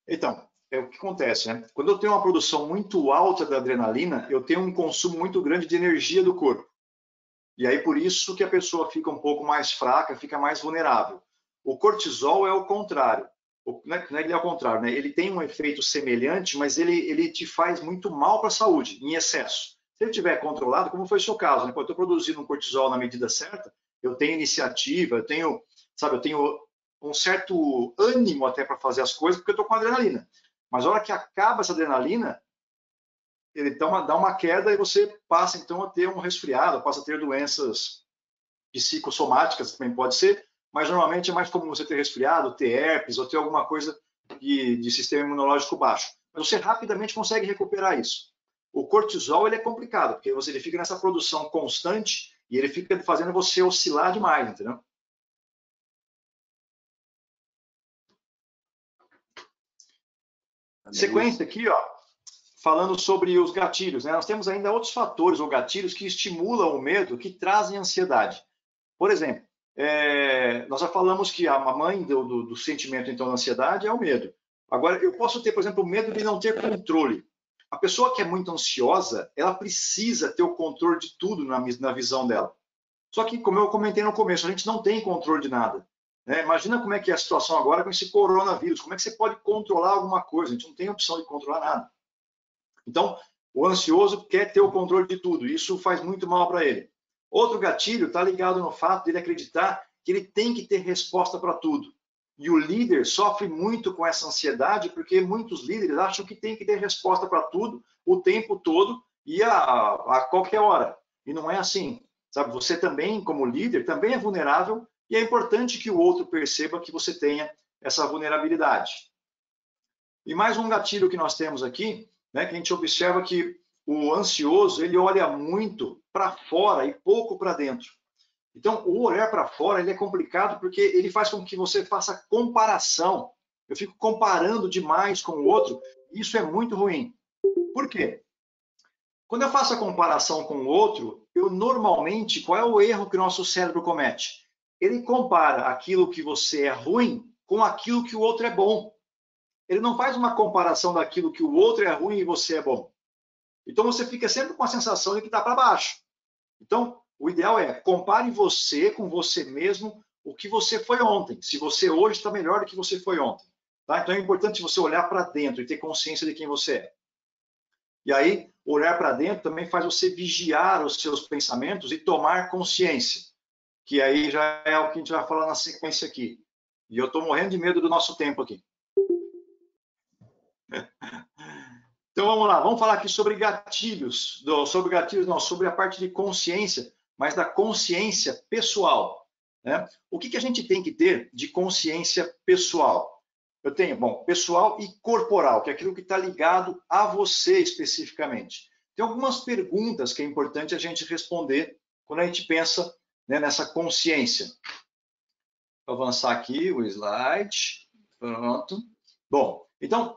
Então, é o que acontece, né? Quando eu tenho uma produção muito alta da adrenalina, eu tenho um consumo muito grande de energia do corpo. E aí, por isso que a pessoa fica um pouco mais fraca, fica mais vulnerável. O cortisol é o contrário. não é que ele é ao contrário, né? Ele tem um efeito semelhante, mas ele te faz muito mal para a saúde, em excesso. Se ele estiver controlado, como foi o seu caso, né? Quando eu estou produzindo um cortisol na medida certa, eu tenho iniciativa, eu tenho um certo ânimo até para fazer as coisas, porque eu estou com adrenalina. Mas a hora que acaba essa adrenalina, ele dá uma queda e você passa, então, a ter um resfriado, passa a ter doenças psicossomáticas, também pode ser, mas normalmente é mais comum você ter resfriado, ter herpes ou ter alguma coisa de sistema imunológico baixo. Mas você rapidamente consegue recuperar isso. O cortisol ele é complicado, porque ele fica nessa produção constante e ele fica fazendo você oscilar demais, entendeu? Sequência aqui, ó, falando sobre os gatilhos, né? Nós temos ainda outros fatores ou gatilhos que estimulam o medo, que trazem ansiedade. Por exemplo, nós já falamos que a mãe do sentimento, então, da ansiedade é o medo. Agora, eu posso ter, por exemplo, o medo de não ter controle. A pessoa que é muito ansiosa, ela precisa ter o controle de tudo na visão dela. Só que, como eu comentei no começo, a gente não tem controle de nada. Né? Imagina como é que é a situação agora com esse coronavírus. Como é que você pode controlar alguma coisa? A gente não tem opção de controlar nada. Então, o ansioso quer ter o controle de tudo. E isso faz muito mal para ele. Outro gatilho está ligado no fato de ele acreditar que ele tem que ter resposta para tudo. E o líder sofre muito com essa ansiedade, porque muitos líderes acham que tem que ter resposta para tudo, o tempo todo e a qualquer hora. E não é assim. Sabe? Você também, como líder, também é vulnerável e é importante que o outro perceba que você tenha essa vulnerabilidade. E mais um gatilho que nós temos aqui, né, que a gente observa que o ansioso, ele olha muito para fora e pouco para dentro. Então, o olhar para fora ele é complicado porque ele faz com que você faça comparação. Eu fico comparando demais com o outro, e isso é muito ruim. Por quê? Quando eu faço a comparação com o outro, eu normalmente, qual é o erro que o nosso cérebro comete? Ele compara aquilo que você é ruim com aquilo que o outro é bom. Ele não faz uma comparação daquilo que o outro é ruim e você é bom. Então você fica sempre com a sensação de que está para baixo. Então, o ideal é compare você com você mesmo o que você foi ontem. Se você hoje está melhor do que você foi ontem. Tá? Então é importante você olhar para dentro e ter consciência de quem você é. E aí, olhar para dentro também faz você vigiar os seus pensamentos e tomar consciência. Que aí já é o que a gente vai falar na sequência aqui. E eu estou morrendo de medo do nosso tempo aqui. Então vamos lá, vamos falar aqui sobre gatilhos, sobre a parte de consciência, mas da consciência pessoal. Né? O que a gente tem que ter de consciência pessoal? Eu tenho, bom, pessoal e corporal, que é aquilo que está ligado a você especificamente. Tem algumas perguntas que é importante a gente responder quando a gente pensa, né, nessa consciência. Vou avançar aqui o slide. Pronto. Bom, então,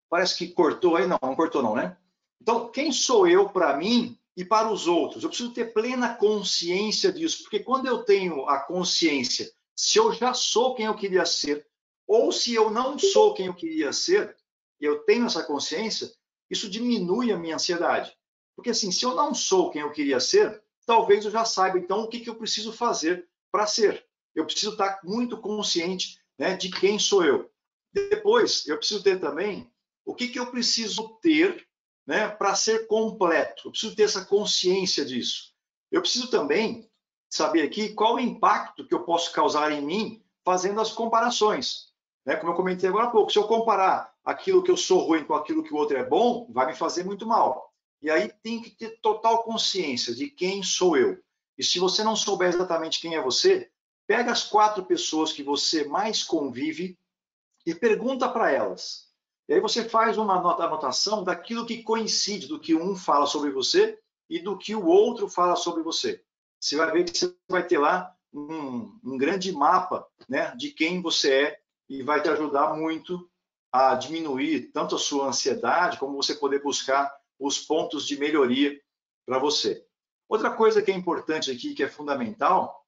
parece que cortou aí, não cortou não, né? Então, quem sou eu para mim e para os outros? Eu preciso ter plena consciência disso, porque quando eu tenho a consciência, se eu já sou quem eu queria ser, ou se eu não sou quem eu queria ser, e eu tenho essa consciência, isso diminui a minha ansiedade. Porque assim, se eu não sou quem eu queria ser, talvez eu já saiba, então, o que eu preciso fazer para ser. Eu preciso estar muito consciente, né, de quem sou eu. Depois, eu preciso ter também o que eu preciso ter, né, para ser completo. Eu preciso ter essa consciência disso. Eu preciso também saber aqui qual o impacto que eu posso causar em mim fazendo as comparações. Né? Como eu comentei agora há pouco, se eu comparar aquilo que eu sou ruim com aquilo que o outro é bom, vai me fazer muito mal. E aí tem que ter total consciência de quem sou eu. E se você não souber exatamente quem é você, pega as 4 pessoas que você mais convive e pergunta para elas. E aí você faz uma anotação daquilo que coincide, do que um fala sobre você e do que o outro fala sobre você. Você vai ver que você vai ter lá um grande mapa, né, de quem você é e vai te ajudar muito a diminuir tanto a sua ansiedade, como você poder buscar os pontos de melhoria para você. Outra coisa que é importante aqui, que é fundamental,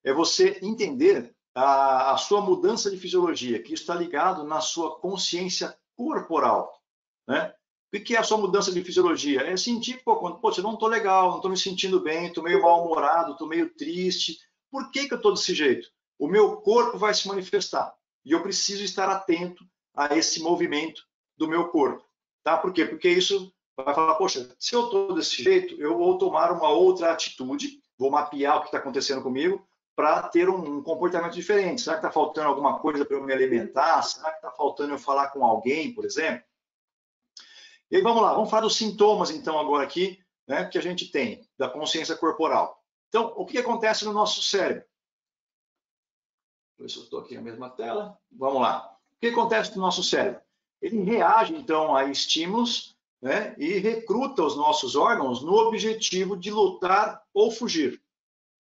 é você entender a sua mudança de fisiologia, que está ligado na sua consciência corporal. Né? O que é a sua mudança de fisiologia? É sentir, pô, eu não estou legal, não estou me sentindo bem, estou meio mal-humorado, estou meio triste. Por que eu estou desse jeito? O meu corpo vai se manifestar. e eu preciso estar atento a esse movimento do meu corpo. Tá? Por quê? Porque isso vai falar, poxa, se eu estou desse jeito, eu vou tomar uma outra atitude, vou mapear o que está acontecendo comigo para ter um comportamento diferente. Será que está faltando alguma coisa para eu me alimentar? Será que está faltando eu falar com alguém, por exemplo? E aí, vamos lá, vamos falar dos sintomas, então, agora aqui, né, que a gente tem, da consciência corporal. Então, o que acontece no nosso cérebro? Deixa eu ver se eu estou aqui na mesma tela. Vamos lá. O que acontece no nosso cérebro? Ele reage, então, a estímulos, né, e recruta os nossos órgãos no objetivo de lutar ou fugir.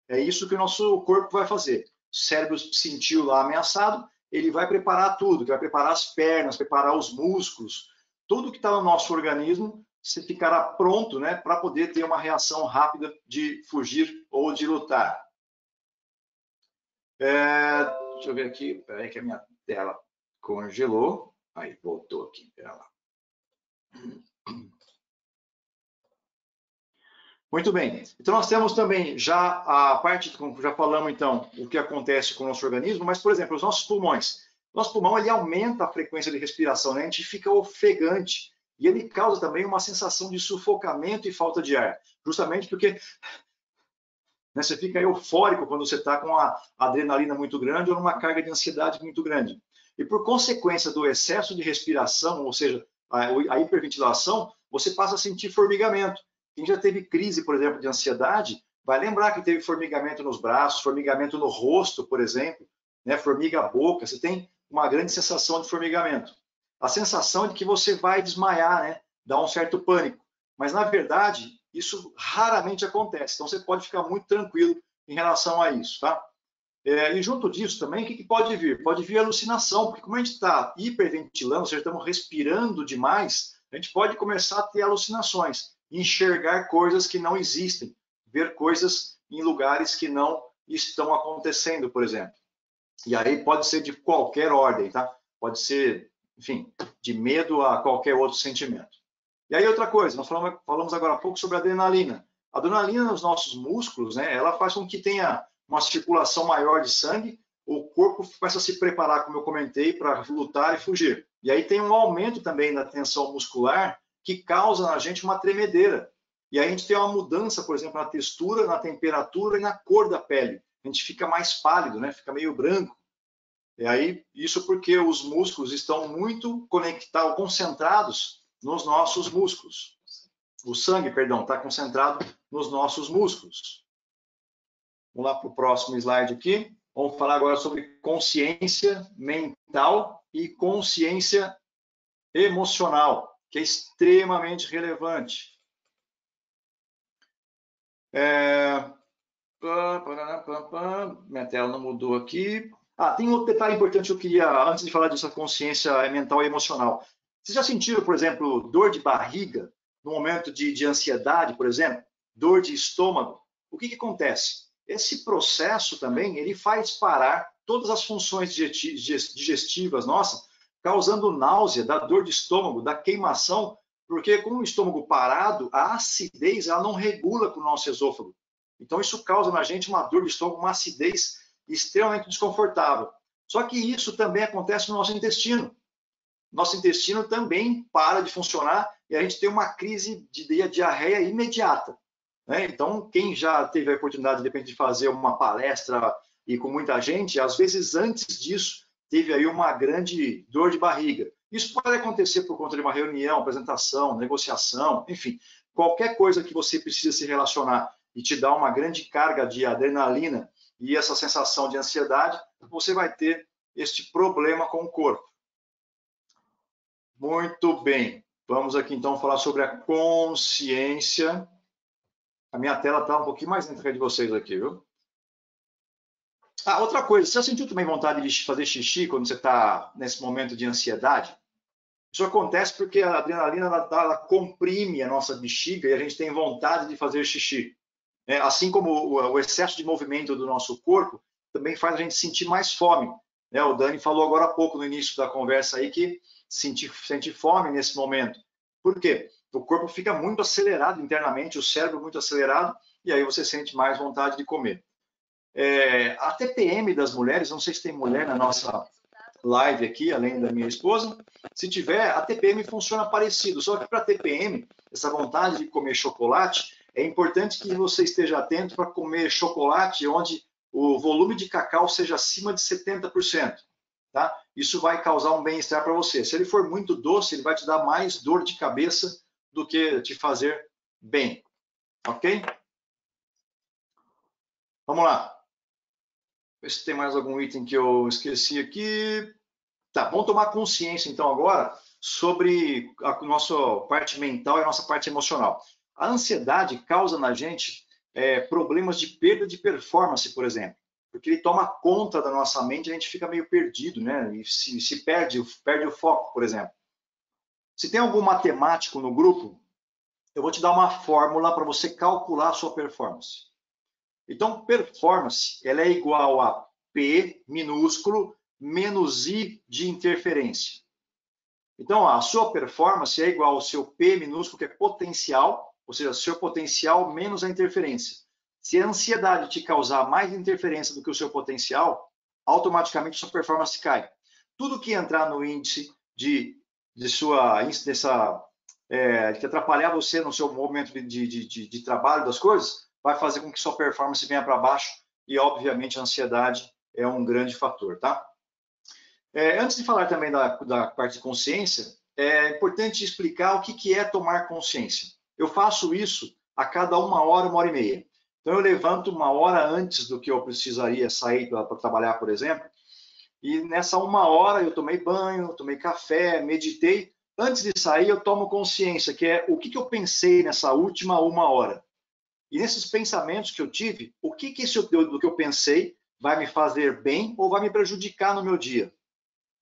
É isso que o nosso corpo vai fazer. O cérebro se sentiu lá ameaçado, ele vai preparar tudo, vai preparar as pernas, preparar os músculos, tudo que está no nosso organismo, você ficará pronto, né, para poder ter uma reação rápida de fugir ou de lutar. Deixa eu ver aqui, peraí que a minha tela congelou. Aí, voltou aqui, pera lá. Muito bem. Então, nós temos também já a parte, como já falamos, então, o que acontece com o nosso organismo, mas, por exemplo, os nossos pulmões. Nosso pulmão, ele aumenta a frequência de respiração, né? A gente fica ofegante. E ele causa também uma sensação de sufocamento e falta de ar. Justamente porque, né, você fica eufórico quando você está com a adrenalina muito grande ou numa carga de ansiedade muito grande. E por consequência do excesso de respiração, ou seja, a hiperventilação, você passa a sentir formigamento. Quem já teve crise, por exemplo, de ansiedade, vai lembrar que teve formigamento nos braços, formigamento no rosto, por exemplo, né? Formiga a boca, você tem uma grande sensação de formigamento. A sensação é de que você vai desmaiar, né? Dá um certo pânico. Mas, na verdade, isso raramente acontece. Então, você pode ficar muito tranquilo em relação a isso, tá? E junto disso também, o que pode vir? Pode vir alucinação, porque como a gente está hiperventilando, ou seja, estamos respirando demais, a gente pode começar a ter alucinações, enxergar coisas que não existem, ver coisas em lugares que não estão acontecendo, por exemplo. E aí pode ser de qualquer ordem, tá? Pode ser, enfim, de medo a qualquer outro sentimento. E aí outra coisa, nós falamos agora há pouco sobre a adrenalina. A adrenalina nos nossos músculos, né, ela faz com que tenha uma circulação maior de sangue, o corpo começa a se preparar, como eu comentei, para lutar e fugir. E aí tem um aumento também da tensão muscular que causa na gente uma tremedeira. E aí a gente tem uma mudança, por exemplo, na textura, na temperatura e na cor da pele. A gente fica mais pálido, né? Fica meio branco. E aí, isso porque os músculos estão muito conectados, concentrados nos nossos músculos. O sangue, perdão, está concentrado nos nossos músculos. Vamos lá para o próximo slide aqui. Vamos falar agora sobre consciência mental e consciência emocional, que é extremamente relevante. Minha tela não mudou aqui. Tem outro detalhe importante que eu queria, antes de falar dessa consciência mental e emocional. Vocês já sentiram, por exemplo, dor de barriga no momento de ansiedade, por exemplo? Dor de estômago? O que acontece? Esse processo também, ele faz parar todas as funções digestivas nossas, causando náusea, da dor de estômago, da queimação, porque com o estômago parado, a acidez ela não regula com o nosso esôfago. Então isso causa na gente uma dor de estômago, uma acidez extremamente desconfortável. Só que isso também acontece no nosso intestino. Nosso intestino também para de funcionar e a gente tem uma crise de diarreia imediata. Né? Então, quem já teve a oportunidade, de repente, de fazer uma palestra e com muita gente, às vezes antes disso, teve aí uma grande dor de barriga. Isso pode acontecer por conta de uma reunião, apresentação, negociação, enfim, qualquer coisa que você precisa se relacionar e te dá uma grande carga de adrenalina e essa sensação de ansiedade, você vai ter este problema com o corpo. Muito bem. Vamos aqui então falar sobre a consciência. A minha tela está um pouquinho mais lenta que a de vocês aqui, viu? Outra coisa, você já sentiu também vontade de fazer xixi quando você está nesse momento de ansiedade? Isso acontece porque a adrenalina ela comprime a nossa bexiga e a gente tem vontade de fazer xixi. Assim como o excesso de movimento do nosso corpo também faz a gente sentir mais fome. O Dani falou agora há pouco no início da conversa aí que sente fome nesse momento. Por quê? O corpo fica muito acelerado internamente, o cérebro muito acelerado, e aí você sente mais vontade de comer. A TPM das mulheres, não sei se tem mulher na nossa live aqui, além da minha esposa. Se tiver, a TPM funciona parecido, só que para a TPM, essa vontade de comer chocolate, é importante que você esteja atento para comer chocolate onde o volume de cacau seja acima de 70%. Tá? Isso vai causar um bem-estar para você. Se ele for muito doce, ele vai te dar mais dor de cabeça do que te fazer bem. Ok? Vamos lá. Ver se tem mais algum item que eu esqueci aqui. Tá, vamos tomar consciência então agora sobre a nossa parte mental e a nossa parte emocional. A ansiedade causa na gente problemas de perda de performance, por exemplo, porque ele toma conta da nossa mente e a gente fica meio perdido, né? E se perde o foco, por exemplo. Se tem algum matemático no grupo, eu vou te dar uma fórmula para você calcular a sua performance. Então, performance ela é igual a P minúsculo menos I de interferência. Então, a sua performance é igual ao seu P minúsculo, que é potencial, ou seja, seu potencial menos a interferência. Se a ansiedade te causar mais interferência do que o seu potencial, automaticamente sua performance cai. Tudo que entrar no índice de atrapalhar você no seu momento de trabalho das coisas, vai fazer com que sua performance venha para baixo e, obviamente, a ansiedade é um grande fator, tá? Antes de falar também da parte de consciência, é importante explicar o que é tomar consciência. Eu faço isso a cada 1 hora e meia. Então, eu levanto 1 hora antes do que eu precisaria sair para trabalhar, por exemplo, e nessa 1 hora eu tomei banho, tomei café, meditei. Antes de sair, eu tomo consciência, que é o que eu pensei nessa última 1 hora. E nesses pensamentos que eu tive, o que do que eu pensei vai me fazer bem ou vai me prejudicar no meu dia?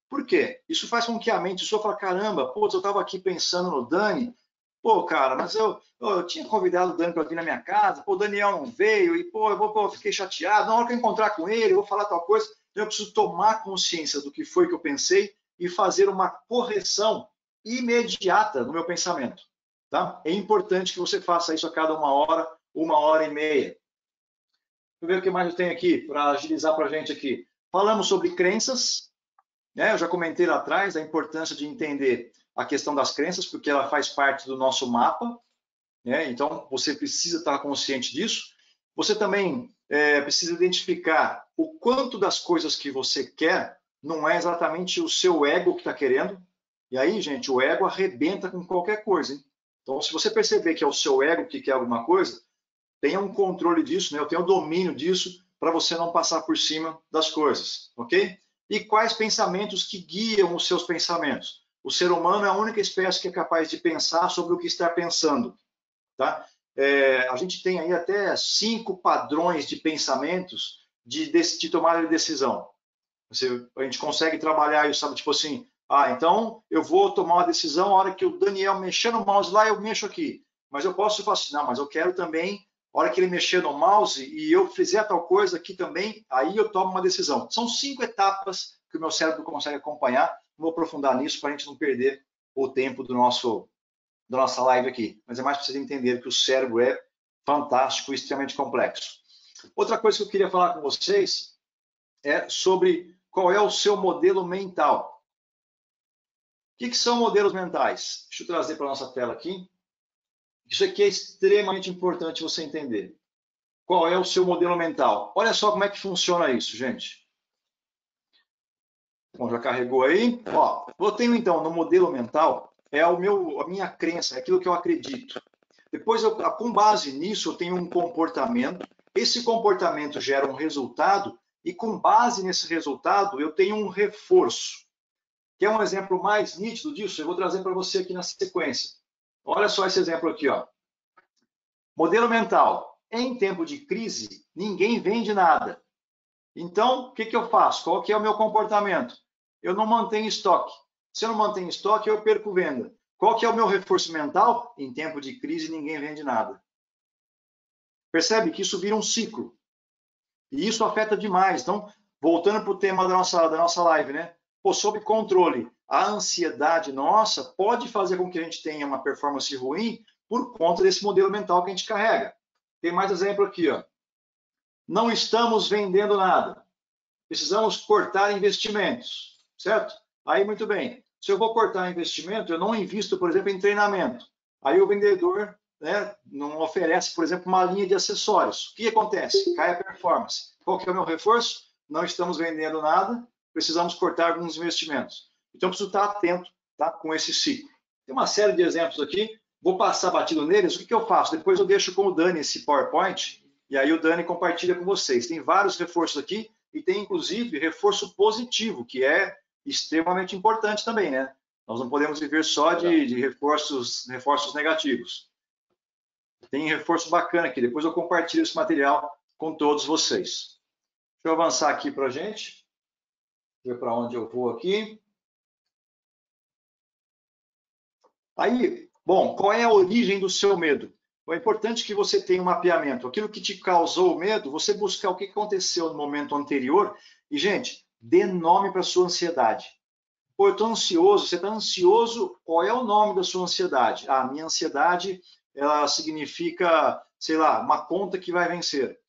Por quê? Isso faz com que a mente sua fale, caramba, pô, eu estava aqui pensando no Dani, pô, cara, mas eu tinha convidado o Dani para vir na minha casa, pô, o Daniel não veio, e pô, eu fiquei chateado, na hora que eu encontrar com ele, eu vou falar tal coisa, então eu preciso tomar consciência do que foi que eu pensei e fazer uma correção imediata no meu pensamento. Tá? É importante que você faça isso a cada 1 hora e meia. Deixa eu ver o que mais eu tenho aqui para agilizar para a gente aqui. Falamos sobre crenças, né? Eu já comentei lá atrás a importância de entender a questão das crenças, porque ela faz parte do nosso mapa, né? Então você precisa estar consciente disso. Você também precisa identificar o quanto das coisas que você quer não é exatamente o seu ego que está querendo. E aí, gente, o ego arrebenta com qualquer coisa, hein? Então, se você perceber que é o seu ego que quer alguma coisa, tenha um controle disso, né? Eu tenho domínio disso para você não passar por cima das coisas, ok? E quais pensamentos que guiam os seus pensamentos? O ser humano é a única espécie que é capaz de pensar sobre o que está pensando, tá? A gente tem aí até 5 padrões de pensamentos de tomada de decisão. A gente consegue trabalhar isso, sabe? Tipo assim, então eu vou tomar uma decisão, a hora que o Daniel mexer no mouse lá, eu mexo aqui. Mas eu posso falar assim, não, mas eu quero também, a hora que ele mexer no mouse e eu fizer tal coisa aqui também, aí eu tomo uma decisão. São 5 etapas que o meu cérebro consegue acompanhar. Não vou aprofundar nisso para a gente não perder o tempo da nossa live aqui. Mas é mais para vocês entenderem que o cérebro é fantástico e extremamente complexo. Outra coisa que eu queria falar com vocês é sobre qual é o seu modelo mental. O que são modelos mentais? Deixa eu trazer para a nossa tela aqui. Isso aqui é extremamente importante você entender. Qual é o seu modelo mental? Olha só como é que funciona isso, gente. Bom, já carregou aí. Ó, eu tenho então no modelo mental, a minha crença, é aquilo que eu acredito. Depois, com base nisso, eu tenho um comportamento. Esse comportamento gera um resultado e com base nesse resultado, eu tenho um reforço. Quer um exemplo mais nítido disso? Eu vou trazer para você aqui na sequência. Olha só esse exemplo aqui, ó. Modelo mental. Em tempo de crise, ninguém vende nada. Então, o que eu faço? Qual que é o meu comportamento? Eu não mantenho estoque. Se eu não mantenho estoque, eu perco venda. Qual que é o meu reforço mental? Em tempo de crise, ninguém vende nada. Percebe que isso vira um ciclo. E isso afeta demais. Então, voltando para o tema da nossa live, né? Pô, sob controle, a ansiedade nossa pode fazer com que a gente tenha uma performance ruim por conta desse modelo mental que a gente carrega. Tem mais exemplo aqui, ó. Não estamos vendendo nada. Precisamos cortar investimentos. certo? Aí, muito bem. Se eu vou cortar investimento, eu não invisto, por exemplo, em treinamento. Aí o vendedor, né, não oferece, por exemplo, uma linha de acessórios. O que acontece? Cai a performance. Qual que é o meu reforço? Não estamos vendendo nada, precisamos cortar alguns investimentos. Então, preciso estar atento, tá, com esse ciclo. Tem uma série de exemplos aqui, vou passar batido neles. O que eu faço? Depois eu deixo com o Dani esse PowerPoint, e aí o Dani compartilha com vocês. Tem vários reforços aqui, e tem, inclusive, reforço positivo, que é extremamente importante também, né? Nós não podemos viver só de reforços negativos. Tem reforço bacana aqui, depois eu compartilho esse material com todos vocês. Deixa eu avançar aqui para a gente, ver para onde eu vou aqui. Aí, bom, qual é a origem do seu medo? É importante que você tenha um mapeamento. Aquilo que te causou medo, você buscar o que aconteceu no momento anterior. E, gente, dê nome para a sua ansiedade. Pô, eu estou ansioso. Você está ansioso? Qual é o nome da sua ansiedade? Ah, minha ansiedade, ela significa, sei lá, uma conta que vai vencer.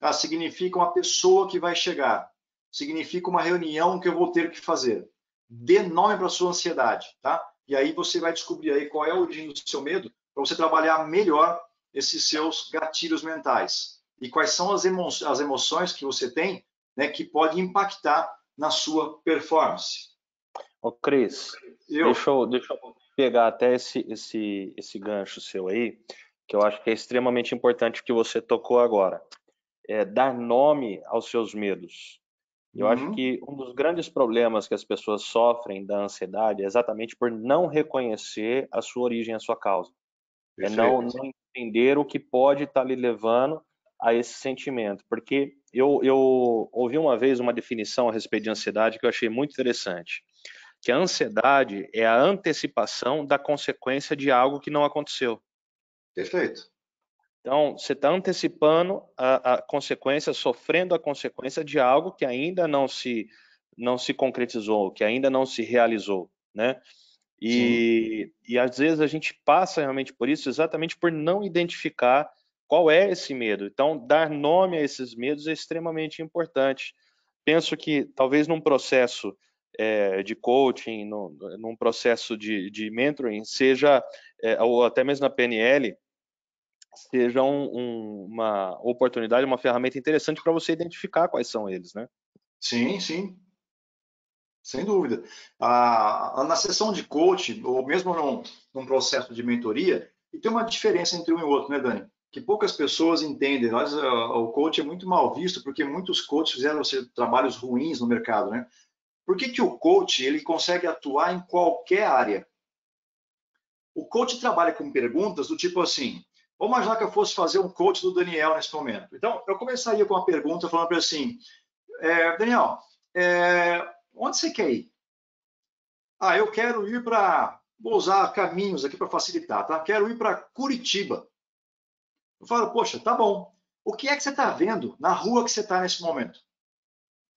Ah, significa uma pessoa que vai chegar. Significa uma reunião que eu vou ter que fazer. Dê nome para a sua ansiedade, tá? E aí você vai descobrir aí qual é a origem do seu medo para você trabalhar melhor esses seus gatilhos mentais. E quais são as emoções que você tem, né, que pode impactar na sua performance. Ô, Cris, deixa eu pegar até esse gancho seu aí, que eu acho que é extremamente importante que você tocou agora. É dar nome aos seus medos. Eu acho que um dos grandes problemas que as pessoas sofrem da ansiedade é exatamente por não reconhecer a sua origem, a sua causa. Perfeito. É não entender o que pode estar lhe levando a esse sentimento. Porque eu ouvi uma vez uma definição a respeito de ansiedade que eu achei muito interessante. Que a ansiedade é a antecipação da consequência de algo que não aconteceu. Perfeito. Então, você está antecipando a consequência, sofrendo a consequência de algo que ainda não se concretizou, que ainda não se realizou, né? E às vezes a gente passa realmente por isso exatamente por não identificar qual é esse medo. Então, dar nome a esses medos é extremamente importante. Penso que talvez num processo de coaching, num processo de mentoring, seja, ou até mesmo na PNL, seja uma oportunidade, uma ferramenta interessante para você identificar quais são eles, né? Sim, sim. Sem dúvida. Na sessão de coaching, ou mesmo num processo de mentoria, e tem uma diferença entre um e o outro, né, Dani? Que poucas pessoas entendem. O coach é muito mal visto, porque muitos coaches fizeram trabalhos ruins no mercado, né? Por que o coach ele consegue atuar em qualquer área? O coach trabalha com perguntas do tipo assim, vamos imaginar que eu fosse fazer um coach do Daniel nesse momento. Então, eu começaria com uma pergunta falando para ele assim, Daniel, onde você quer ir? Ah, eu quero ir para... Vou usar caminhos aqui para facilitar, tá? Quero ir para Curitiba. Eu falo, poxa, tá bom. O que é que você está vendo na rua que você está nesse momento?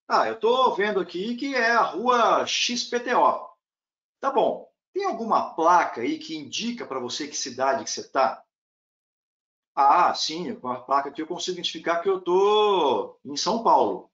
Ah, eu estou vendo aqui que é a rua XPTO. Tá bom. Tem alguma placa aí que indica para você que cidade que você está? Ah, sim, com a placa aqui eu consigo identificar que eu estou em São Paulo.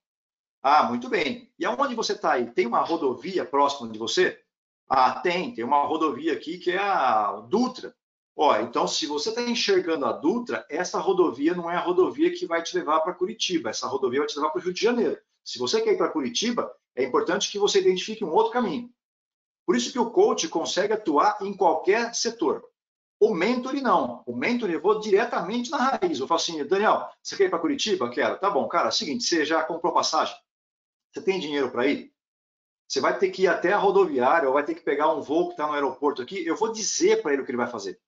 Ah, muito bem. E aonde você está aí? Tem uma rodovia próxima de você? Ah, tem uma rodovia aqui que é a Dutra. Ó, então, se você está enxergando a Dutra, essa rodovia não é a rodovia que vai te levar para Curitiba. Essa rodovia vai te levar para o Rio de Janeiro. Se você quer ir para Curitiba, é importante que você identifique um outro caminho. Por isso que o coach consegue atuar em qualquer setor. O mentor não. O mentor eu vou diretamente na raiz. Eu falo assim, Daniel, você quer ir para Curitiba? Quero. Tá bom, cara, é o seguinte, você já comprou passagem? Você tem dinheiro para ir? Você vai ter que ir até a rodoviária ou vai ter que pegar um voo que está no aeroporto aqui. Eu vou dizer para ele o que ele vai fazer.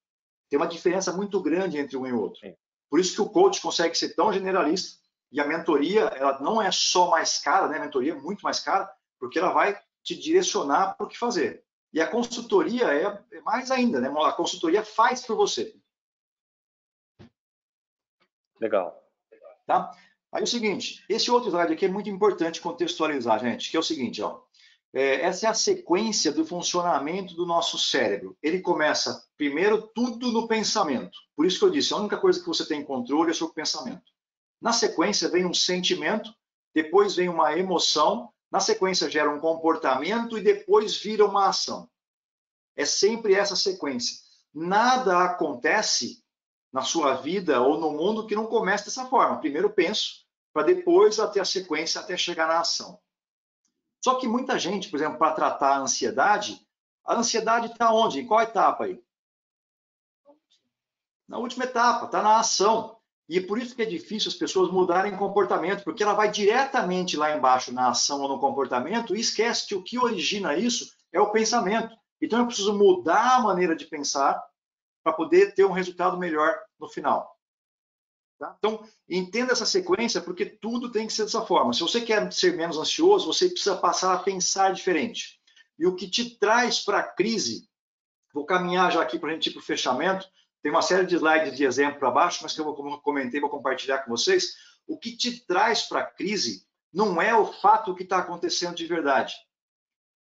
Tem uma diferença muito grande entre um e outro. Por isso que o coach consegue ser tão generalista e a mentoria, ela não é só mais cara, né? A mentoria é muito mais cara, porque ela vai te direcionar para o que fazer. E a consultoria é mais ainda, né? A consultoria faz por você. Legal. Tá? Aí é o seguinte, esse outro slide aqui é muito importante contextualizar, gente, que é o seguinte, ó. Essa é a sequência do funcionamento do nosso cérebro. Ele começa, primeiro, tudo no pensamento. Por isso que eu disse, a única coisa que você tem controle é sobre o pensamento. Na sequência, vem um sentimento, depois vem uma emoção, na sequência gera um comportamento e depois vira uma ação. É sempre essa sequência. Nada acontece na sua vida ou no mundo que não comece dessa forma. Primeiro penso, para depois até a sequência, até chegar na ação. Só que muita gente, por exemplo, para tratar a ansiedade está onde? Em qual etapa aí? Na última etapa, está na ação. E é por isso que é difícil as pessoas mudarem comportamento, porque ela vai diretamente lá embaixo na ação ou no comportamento e esquece que o que origina isso é o pensamento. Então eu preciso mudar a maneira de pensar para poder ter um resultado melhor no final. Tá? Então, entenda essa sequência, porque tudo tem que ser dessa forma. Se você quer ser menos ansioso, você precisa passar a pensar diferente. E o que te traz para a crise, vou caminhar já aqui para a gente ir para o fechamento, tem uma série de slides de exemplo para baixo, mas que eu comentei, vou compartilhar com vocês. O que te traz para a crise não é o fato que está acontecendo de verdade.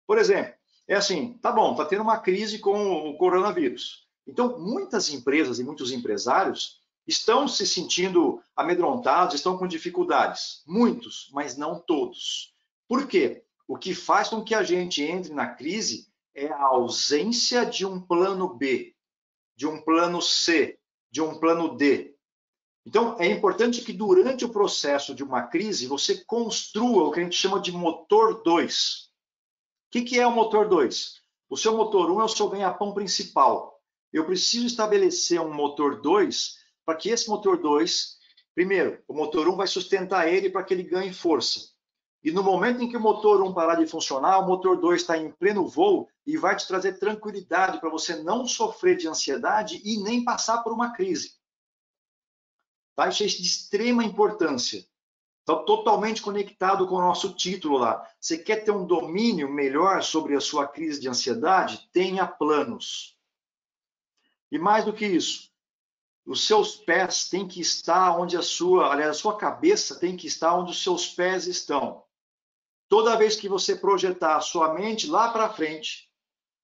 Por exemplo, é assim, tá bom, está tendo uma crise com o coronavírus. Então, muitas empresas e muitos empresários estão se sentindo amedrontados, estão com dificuldades. Muitos, mas não todos. Por quê? O que faz com que a gente entre na crise é a ausência de um plano B, de um plano C, de um plano D. Então, é importante que durante o processo de uma crise, você construa o que a gente chama de motor 2. O que é o motor 2? O seu motor 1 é o seu ganha-pão principal. Eu preciso estabelecer um motor 2 para que esse motor 2, primeiro, o motor 1 vai sustentar ele para que ele ganhe força. E no momento em que o motor 1 parar de funcionar, o motor 2 está em pleno voo e vai te trazer tranquilidade para você não sofrer de ansiedade e nem passar por uma crise. Tá? Isso é de extrema importância. Está totalmente conectado com o nosso título lá. Você quer ter um domínio melhor sobre a sua crise de ansiedade? Tenha planos. E mais do que isso, os seus pés têm que estar onde a sua cabeça tem que estar onde os seus pés estão. Toda vez que você projetar a sua mente lá para frente,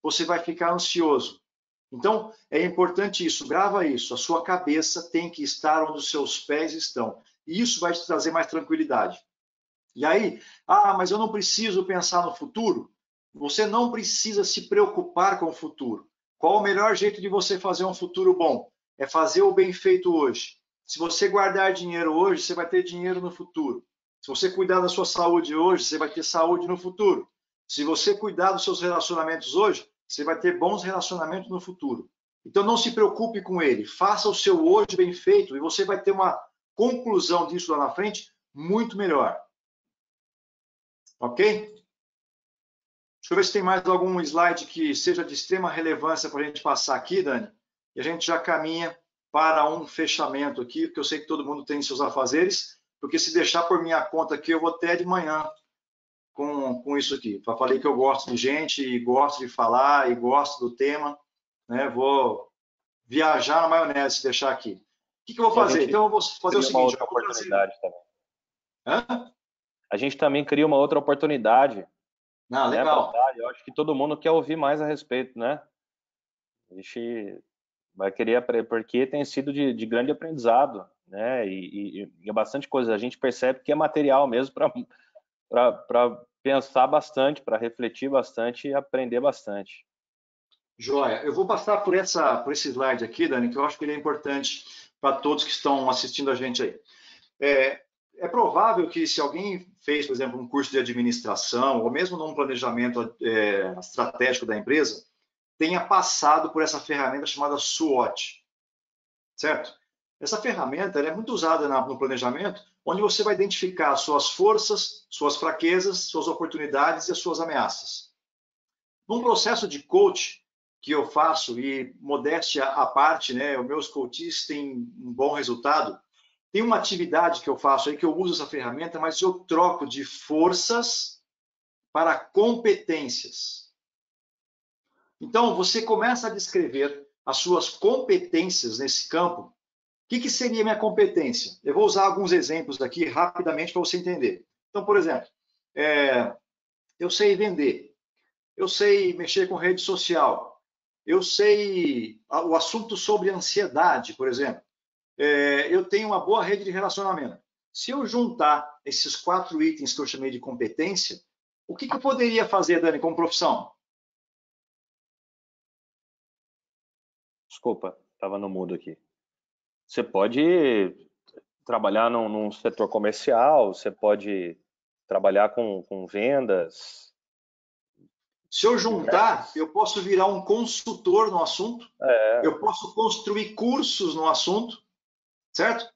você vai ficar ansioso. Então, é importante isso, grava isso. A sua cabeça tem que estar onde os seus pés estão. E isso vai te trazer mais tranquilidade. E aí, mas eu não preciso pensar no futuro? Você não precisa se preocupar com o futuro. Qual o melhor jeito de você fazer um futuro bom? É fazer o bem feito hoje. Se você guardar dinheiro hoje, você vai ter dinheiro no futuro. Se você cuidar da sua saúde hoje, você vai ter saúde no futuro. Se você cuidar dos seus relacionamentos hoje, você vai ter bons relacionamentos no futuro. Então não se preocupe com ele. Faça o seu hoje bem feito e você vai ter uma conclusão disso lá na frente muito melhor. Ok? Deixa eu ver se tem mais algum slide que seja de extrema relevância para a gente passar aqui, Dani. E a gente já caminha para um fechamento aqui, porque eu sei que todo mundo tem seus afazeres, porque se deixar por minha conta aqui, eu vou até de manhã com isso aqui. Eu falei que eu gosto de gente, e gosto de falar, e gosto do tema, né? Vou viajar na maionese se deixar aqui. O que eu vou fazer? Então eu vou fazer o seguinte. Outra oportunidade também. A gente também cria uma outra oportunidade. Legal. Eu acho que todo mundo quer ouvir mais a respeito, né? A gente vai querer, porque tem sido de grande aprendizado, né? E é bastante coisa. A gente percebe que é material mesmo para pensar bastante, para refletir bastante e aprender bastante. Joia. Eu vou passar por esse slide aqui, Dani, que eu acho que ele é importante para todos que estão assistindo a gente aí. É provável que se alguém fez, por exemplo, um curso de administração, ou mesmo num planejamento estratégico da empresa, tenha passado por essa ferramenta chamada SWOT, certo? Essa ferramenta é muito usada no planejamento, onde você vai identificar suas forças, suas fraquezas, suas oportunidades e as suas ameaças. Num processo de coach que eu faço, e modéstia à parte, né, os meus coaches têm um bom resultado, tem uma atividade que eu faço aí que eu uso essa ferramenta, mas eu troco de forças para competências. Então, você começa a descrever as suas competências nesse campo. O que seria minha competência? Eu vou usar alguns exemplos aqui rapidamente para você entender. Então, por exemplo, eu sei vender, eu sei mexer com rede social, eu sei o assunto sobre ansiedade, por exemplo. Eu tenho uma boa rede de relacionamento. Se eu juntar esses 4 itens que eu chamei de competência, O que eu poderia fazer, Dani, como profissão? Desculpa, estava no mudo aqui. Você pode trabalhar num setor comercial, você pode trabalhar com vendas. Se eu juntar, eu posso virar um consultor no assunto, eu posso construir cursos no assunto, certo?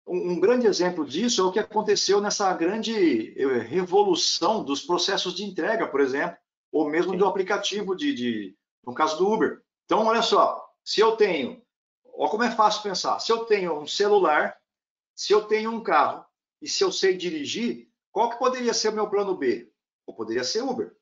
Um grande exemplo disso é o que aconteceu nessa grande revolução dos processos de entrega, por exemplo, ou mesmo Sim. do aplicativo, no caso do Uber. Então, olha só, se eu tenho, olha como é fácil pensar, se eu tenho um celular, se eu tenho um carro e se eu sei dirigir, qual que poderia ser o meu plano B? Ou poderia ser Uber.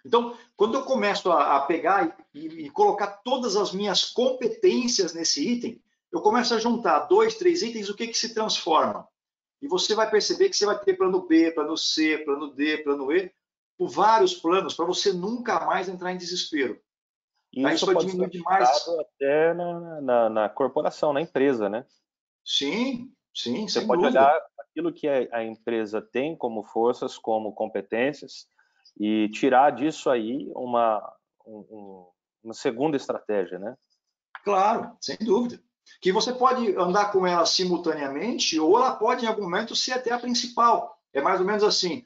Então, quando eu começo a pegar e colocar todas as minhas competências nesse item, eu começo a juntar 2, 3 itens, o que se transforma? E você vai perceber que você vai ter plano B, plano C, plano D, plano E, por vários planos, para você nunca mais entrar em desespero. Isso vai diminuir demais. Até na corporação, na empresa, né? Sim, sim, você pode dúvida. olhar aquilo que a empresa tem como forças, como competências, e tirar disso aí uma segunda estratégia, né? Claro, sem dúvida. Que você pode andar com ela simultaneamente ou ela pode, em algum momento, ser até a principal. É mais ou menos assim,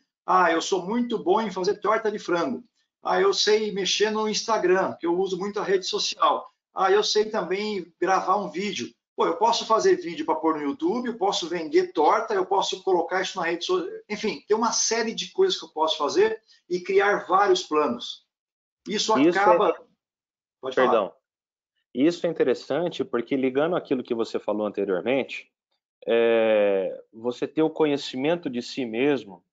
eu sou muito bom em fazer torta de frango. Eu sei mexer no Instagram, que eu uso muito a rede social. Eu sei também gravar um vídeo. Pô, eu posso fazer vídeo para pôr no YouTube, eu posso vender torta, eu posso colocar isso na rede social. Enfim, tem uma série de coisas que eu posso fazer e criar vários planos. Isso acaba... Pode falar. Perdão. Isso é interessante porque, ligando aquilo que você falou anteriormente, você ter o conhecimento de si mesmo,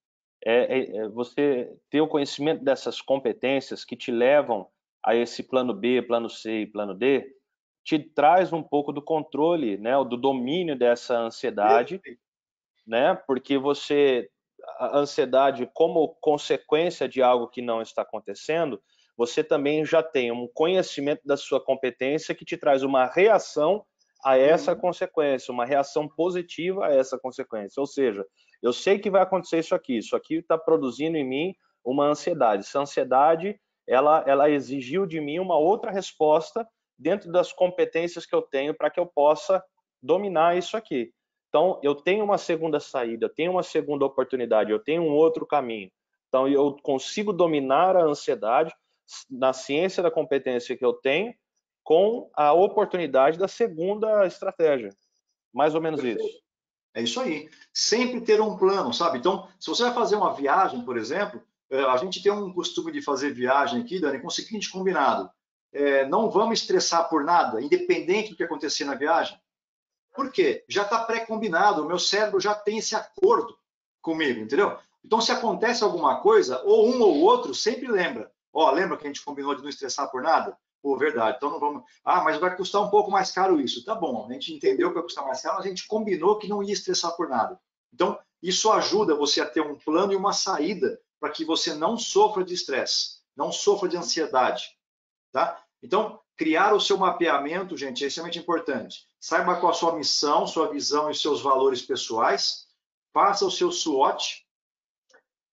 você ter o conhecimento dessas competências que te levam a esse plano B, plano C e plano D, te traz um pouco do controle, né, do domínio dessa ansiedade, né, porque a ansiedade, como consequência de algo que não está acontecendo, você também já tem um conhecimento da sua competência que te traz uma reação a essa consequência, uma reação positiva a essa consequência. Ou seja, eu sei que vai acontecer isso aqui está produzindo em mim uma ansiedade. Essa ansiedade, ela exigiu de mim uma outra resposta dentro das competências que eu tenho para que eu possa dominar isso aqui. Então, eu tenho uma segunda saída, eu tenho uma segunda oportunidade, eu tenho um outro caminho. Então, eu consigo dominar a ansiedade na ciência da competência que eu tenho com a oportunidade da segunda estratégia. Mais ou menos Perfeito. isso. É isso aí. Sempre ter um plano, sabe? Então, se você vai fazer uma viagem, por exemplo, a gente tem um costume de fazer viagem aqui, Dani, com o seguinte combinado. Não vamos estressar por nada, independente do que acontecer na viagem. Por quê? Já está pré-combinado, o meu cérebro já tem esse acordo comigo, entendeu? Então, se acontece alguma coisa, ou um ou outro, sempre lembra. Lembra que a gente combinou de não estressar por nada? Pô, verdade, então não vamos... mas vai custar um pouco mais caro isso. Tá bom, a gente entendeu que vai custar mais caro, mas a gente combinou que não ia estressar por nada. Então, isso ajuda você a ter um plano e uma saída para que você não sofra de estresse, não sofra de ansiedade, tá? Então, criar o seu mapeamento, gente, é extremamente importante. Saiba qual a sua missão, sua visão e seus valores pessoais. Faça o seu SWOT.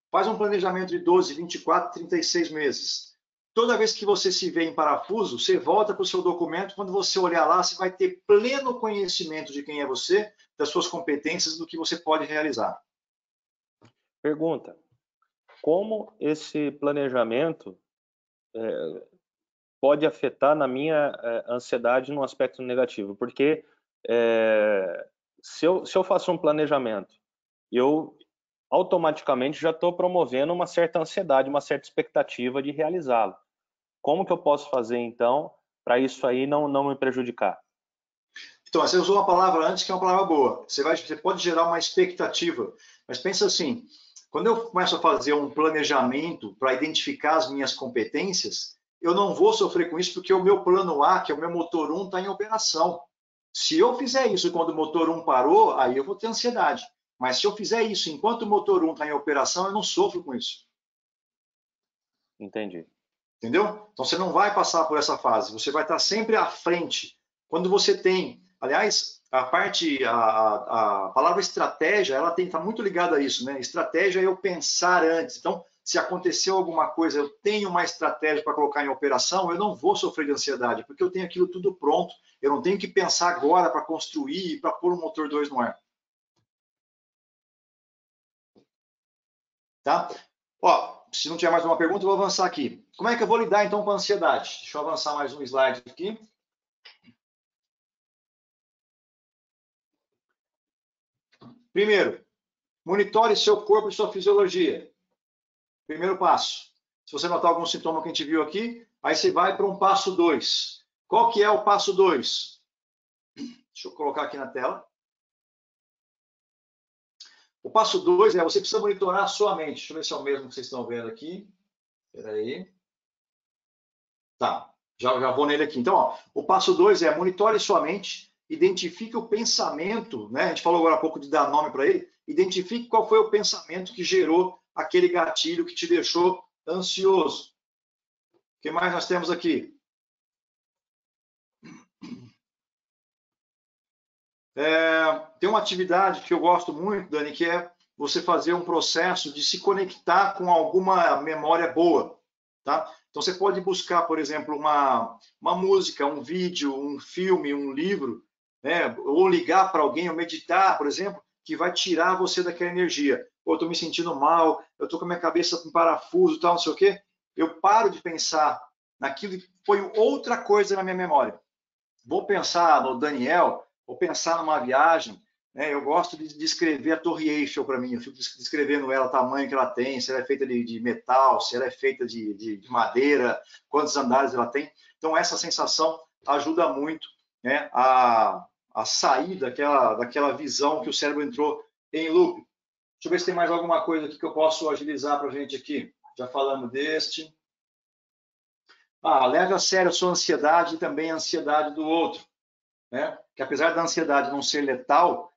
Faz um planejamento de 12, 24, 36 meses. Toda vez que você se vê em parafuso, você volta para o seu documento. Quando você olhar lá, você vai ter pleno conhecimento de quem é você, das suas competências, do que você pode realizar. Pergunta: como esse planejamento pode afetar na minha ansiedade no aspecto negativo? Porque se eu faço um planejamento, eu automaticamente já estou promovendo uma certa ansiedade, uma certa expectativa de realizá-lo. Como que eu posso fazer, então, para isso aí não me prejudicar? Então, você usou uma palavra antes que é uma palavra boa. Você pode gerar uma expectativa, mas pensa assim, quando eu começo a fazer um planejamento para identificar as minhas competências, eu não vou sofrer com isso porque o meu plano A, que é o meu motor 1, está em operação. Se eu fizer isso quando o motor 1 parou, aí eu vou ter ansiedade. Mas se eu fizer isso enquanto o motor 1 está em operação, eu não sofro com isso. Entendi. Entendeu? Então você não vai passar por essa fase, você vai estar sempre à frente. Quando você tem, aliás, a palavra estratégia, ela está muito ligada a isso, né? Estratégia é eu pensar antes. Então, se aconteceu alguma coisa, eu tenho uma estratégia para colocar em operação, eu não vou sofrer de ansiedade, porque eu tenho aquilo tudo pronto, eu não tenho que pensar agora para construir e para pôr um motor 2 no ar. Tá? Ó, se não tiver mais uma pergunta, eu vou avançar aqui. Como é que eu vou lidar, então, com a ansiedade? Deixa eu avançar mais um slide aqui. Primeiro, monitore seu corpo e sua fisiologia. Primeiro passo. Se você notar algum sintoma que a gente viu aqui, aí você vai para um passo 2. Qual que é o passo 2? Deixa eu colocar aqui na tela. O passo 2 é você precisa monitorar a sua mente. Deixa eu ver se é o mesmo que vocês estão vendo aqui. Espera aí. Tá, já vou nele aqui. Então, ó, o passo 2 é monitore sua mente, identifique o pensamento, né? A gente falou agora há pouco de dar nome para ele. Identifique qual foi o pensamento que gerou aquele gatilho que te deixou ansioso. O que mais nós temos aqui? Tem uma atividade que eu gosto muito, Dani, que é você fazer um processo de se conectar com alguma memória boa, tá? Então, você pode buscar, por exemplo, uma música, um vídeo, um filme, um livro, né? Ou ligar para alguém, ou meditar, por exemplo, que vai tirar você daquela energia. Pô, eu estou me sentindo mal, eu estou com a minha cabeça com parafuso, tal, não sei o quê. Eu paro de pensar naquilo e ponho outra coisa na minha memória. Vou pensar no Daniel, vou pensar numa viagem, né? Eu gosto de descrever a Torre Eiffel para mim, eu fico descrevendo ela, o tamanho que ela tem, se ela é feita de metal, se ela é feita de madeira, quantos andares ela tem. Então, essa sensação ajuda muito, né, a sair daquela visão que o cérebro entrou em loop. Deixa eu ver se tem mais alguma coisa aqui que eu posso agilizar para a gente aqui. Já falamos deste. Leve a sério a sua ansiedade e também a ansiedade do outro, né? Que apesar da ansiedade não ser letal,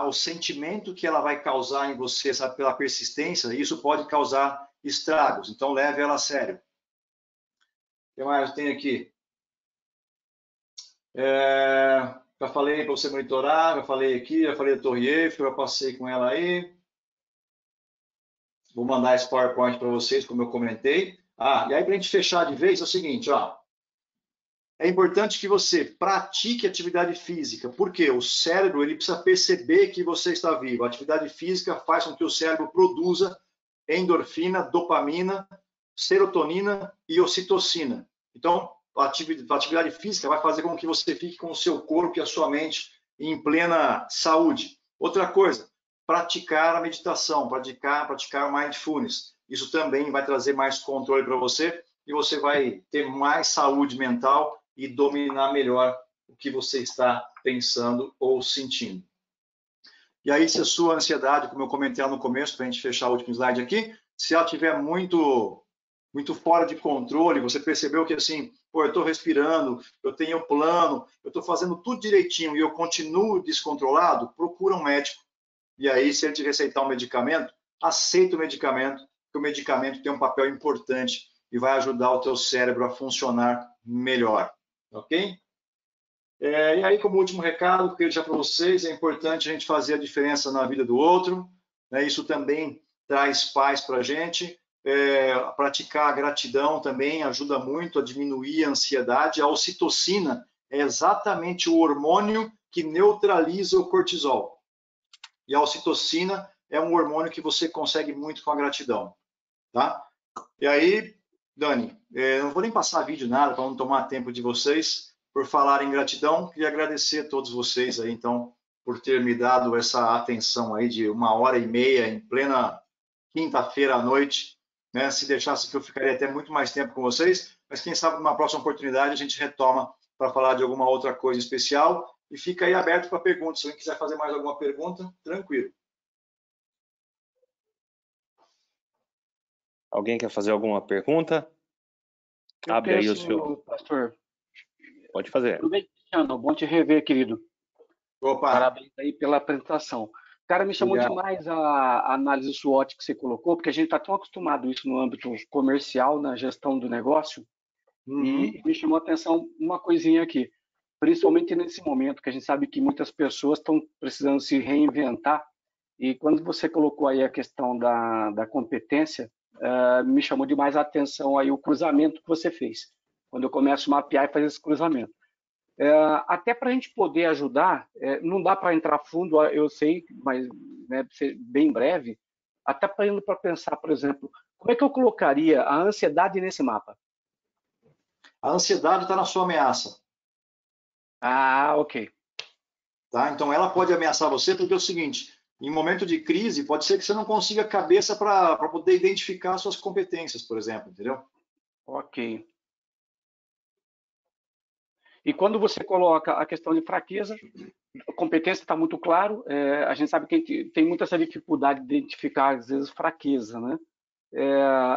o sentimento que ela vai causar em você, sabe, pela persistência, isso pode causar estragos. Então, leve ela a sério. O que mais tem aqui? Já falei para você monitorar, já falei aqui, já falei da Torre Eiffel, já passei com ela aí. Vou mandar esse PowerPoint para vocês, como eu comentei. E aí, para a gente fechar de vez, é o seguinte, ó. É importante que você pratique atividade física, porque o cérebro ele precisa perceber que você está vivo. A atividade física faz com que o cérebro produza endorfina, dopamina, serotonina e ocitocina. Então, a atividade física vai fazer com que você fique com o seu corpo e a sua mente em plena saúde. Outra coisa, praticar a meditação, praticar o mindfulness. Isso também vai trazer mais controle para você e você vai ter mais saúde mental e dominar melhor o que você está pensando ou sentindo. E aí, se a sua ansiedade, como eu comentei lá no começo, para a gente fechar o último slide aqui, se ela estiver muito fora de controle, você percebeu que assim, pô, eu estou respirando, eu tenho plano, eu estou fazendo tudo direitinho e eu continuo descontrolado, procura um médico. E aí, se ele te receitar um medicamento, aceita o medicamento, porque o medicamento tem um papel importante e vai ajudar o teu cérebro a funcionar melhor. Ok? E aí, como último recado, que eu queria deixar para vocês, é importante a gente fazer a diferença na vida do outro, né? Isso também traz paz para a gente. Praticar a gratidão também ajuda muito a diminuir a ansiedade. A ocitocina é exatamente o hormônio que neutraliza o cortisol. E a ocitocina é um hormônio que você consegue muito com a gratidão. Tá? E aí, Dani, não vou nem passar vídeo nada para não tomar tempo de vocês. Por falar em gratidão, queria agradecer a todos vocês aí, então, por ter me dado essa atenção aí de 1h30 em plena quinta-feira à noite, né? Se deixasse que eu ficaria até muito mais tempo com vocês, mas quem sabe numa próxima oportunidade a gente retoma para falar de alguma outra coisa especial e fica aí aberto para perguntas. Se alguém quiser fazer mais alguma pergunta, tranquilo. Alguém quer fazer alguma pergunta? Abre aí o seu... Pastor. Pode fazer. Tudo bem, Cristiano? Bom te rever, querido. Opa. Parabéns aí pela apresentação. Cara, me chamou demais a análise SWOT que você colocou, porque a gente está tão acostumado a isso no âmbito comercial, na gestão do negócio, e me chamou a atenção uma coisinha aqui, principalmente nesse momento, que a gente sabe que muitas pessoas estão precisando se reinventar, e quando você colocou aí a questão da competência, me chamou demais a atenção aí o cruzamento que você fez, quando eu começo a mapear e fazer esse cruzamento. Até para a gente poder ajudar, não dá para entrar fundo, eu sei, mas né, ser bem breve, até para pensar, por exemplo, como é que eu colocaria a ansiedade nesse mapa? A ansiedade está na sua ameaça. Ah, ok. Tá? Então, ela pode ameaçar você porque é o seguinte, em momento de crise, pode ser que você não consiga cabeça para poder identificar suas competências, por exemplo, entendeu? Ok. E quando você coloca a questão de fraqueza, a competência está muito claro, a gente sabe que tem muita essa dificuldade de identificar, às vezes, fraqueza, né?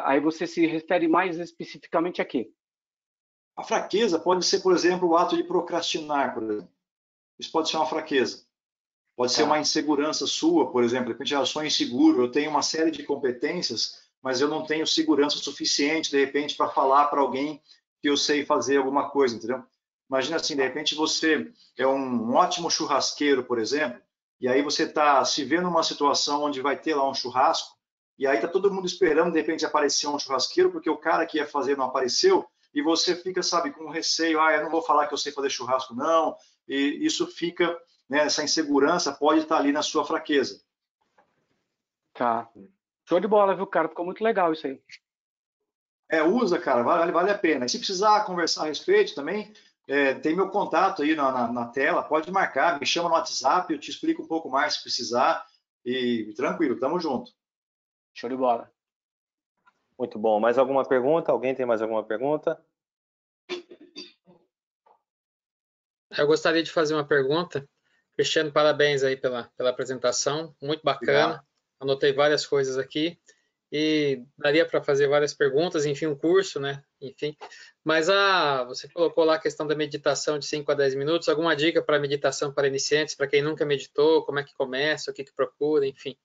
Aí você se refere mais especificamente a quê? A fraqueza pode ser, por exemplo, o ato de procrastinar, por exemplo. Isso pode ser uma fraqueza. Pode ser uma insegurança sua, por exemplo. De repente, eu sou inseguro, eu tenho uma série de competências, mas eu não tenho segurança suficiente, de repente, para falar para alguém que eu sei fazer alguma coisa, entendeu? Imagina assim, de repente você é um ótimo churrasqueiro, por exemplo, e aí você está se vendo numa situação onde vai ter lá um churrasco, e aí está todo mundo esperando, de repente, aparecer um churrasqueiro, porque o cara que ia fazer não apareceu, e você fica, sabe, com receio, eu não vou falar que eu sei fazer churrasco, não, e isso fica, né, essa insegurança pode estar ali na sua fraqueza. Tá. Show de bola, viu, cara? Ficou muito legal isso aí. Usa, cara, vale a pena. E se precisar conversar a respeito também, tem meu contato aí na tela, pode marcar, me chama no WhatsApp, eu te explico um pouco mais se precisar, e tranquilo, tamo junto. Show de bola. Muito bom. Mais alguma pergunta? Alguém tem mais alguma pergunta? Eu gostaria de fazer uma pergunta. Cristiano, parabéns aí pela apresentação, muito bacana. Obrigado. Anotei várias coisas aqui e daria para fazer várias perguntas, enfim, um curso, né? Enfim. Mas você colocou lá a questão da meditação de 5 a 10 minutos. Alguma dica para meditação para iniciantes, para quem nunca meditou, como é que começa, o que procura, enfim?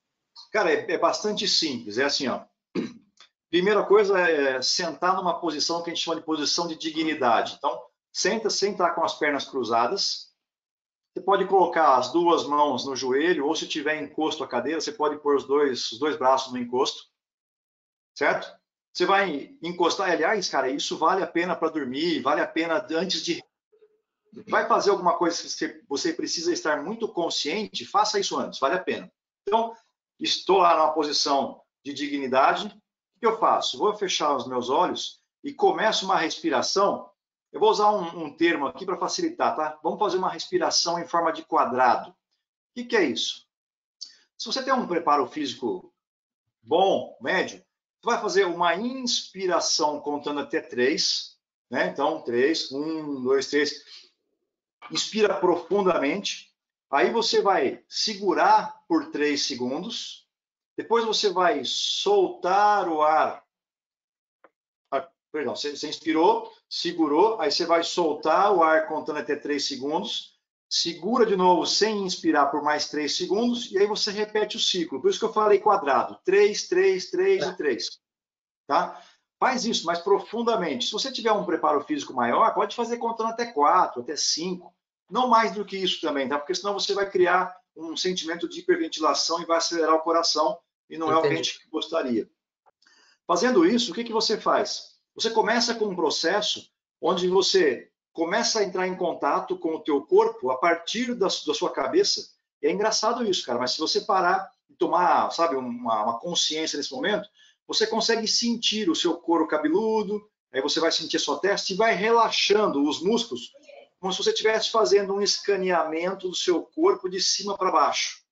Cara, é bastante simples. É assim, ó. Primeira coisa é sentar numa posição que a gente chama de posição de dignidade. Então, senta sem estar com as pernas cruzadas. Você pode colocar as duas mãos no joelho, ou se tiver encosto à cadeira, você pode pôr os dois braços no encosto, certo? Você vai encostar, aliás, cara, isso vale a pena para dormir, vale a pena antes de... Vai fazer alguma coisa que você precisa estar muito consciente, faça isso antes, vale a pena. Então, estou lá numa posição de dignidade, o que eu faço? Vou fechar os meus olhos e começo uma respiração. Eu vou usar um termo aqui para facilitar, tá? Vamos fazer uma respiração em forma de quadrado. O que é isso? Se você tem um preparo físico bom, médio, você vai fazer uma inspiração contando até 3, né? Então, 3, 1, 2, 3. Inspira profundamente. Aí você vai segurar por 3 segundos. Depois você vai soltar o ar. Perdão, você inspirou, segurou, aí você vai soltar o ar contando até 3 segundos, segura de novo sem inspirar por mais 3 segundos, e aí você repete o ciclo. Por isso que eu falei quadrado, 3, 3, 3 e 3. Tá? Faz isso mais profundamente. Se você tiver um preparo físico maior, pode fazer contando até 4, até 5. Não mais do que isso também, tá? Porque senão você vai criar um sentimento de hiperventilação e vai acelerar o coração, e não é o que a gente gostaria. Fazendo isso, o que você faz? Você começa com um processo onde você começa a entrar em contato com o teu corpo a partir da sua cabeça. E é engraçado isso, cara, mas se você parar e tomar, sabe, uma consciência nesse momento, você consegue sentir o seu couro cabeludo, aí você vai sentir a sua testa e vai relaxando os músculos, como se você estivesse fazendo um escaneamento do seu corpo de cima para baixo.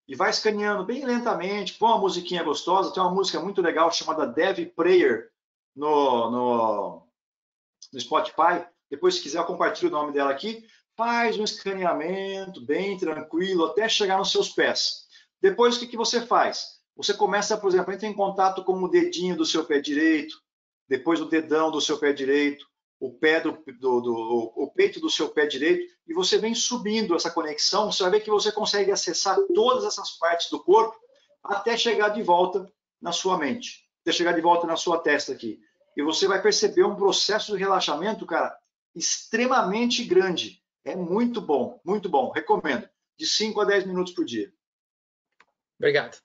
E vai escaneando bem lentamente, põe uma musiquinha gostosa, tem uma música muito legal chamada Dev Prayer no Spotify. Depois, se quiser, eu compartilho o nome dela aqui. Faz um escaneamento bem tranquilo até chegar nos seus pés. Depois, o que você faz? Você começa, por exemplo, entra em contato com o dedinho do seu pé direito, depois o dedão do seu pé direito, o peito do seu pé direito, e você vem subindo essa conexão, você vai ver que você consegue acessar todas essas partes do corpo até chegar de volta na sua mente, até chegar de volta na sua testa aqui. E você vai perceber um processo de relaxamento, cara, extremamente grande. É muito bom, recomendo. De 5 a 10 minutos por dia. Obrigado.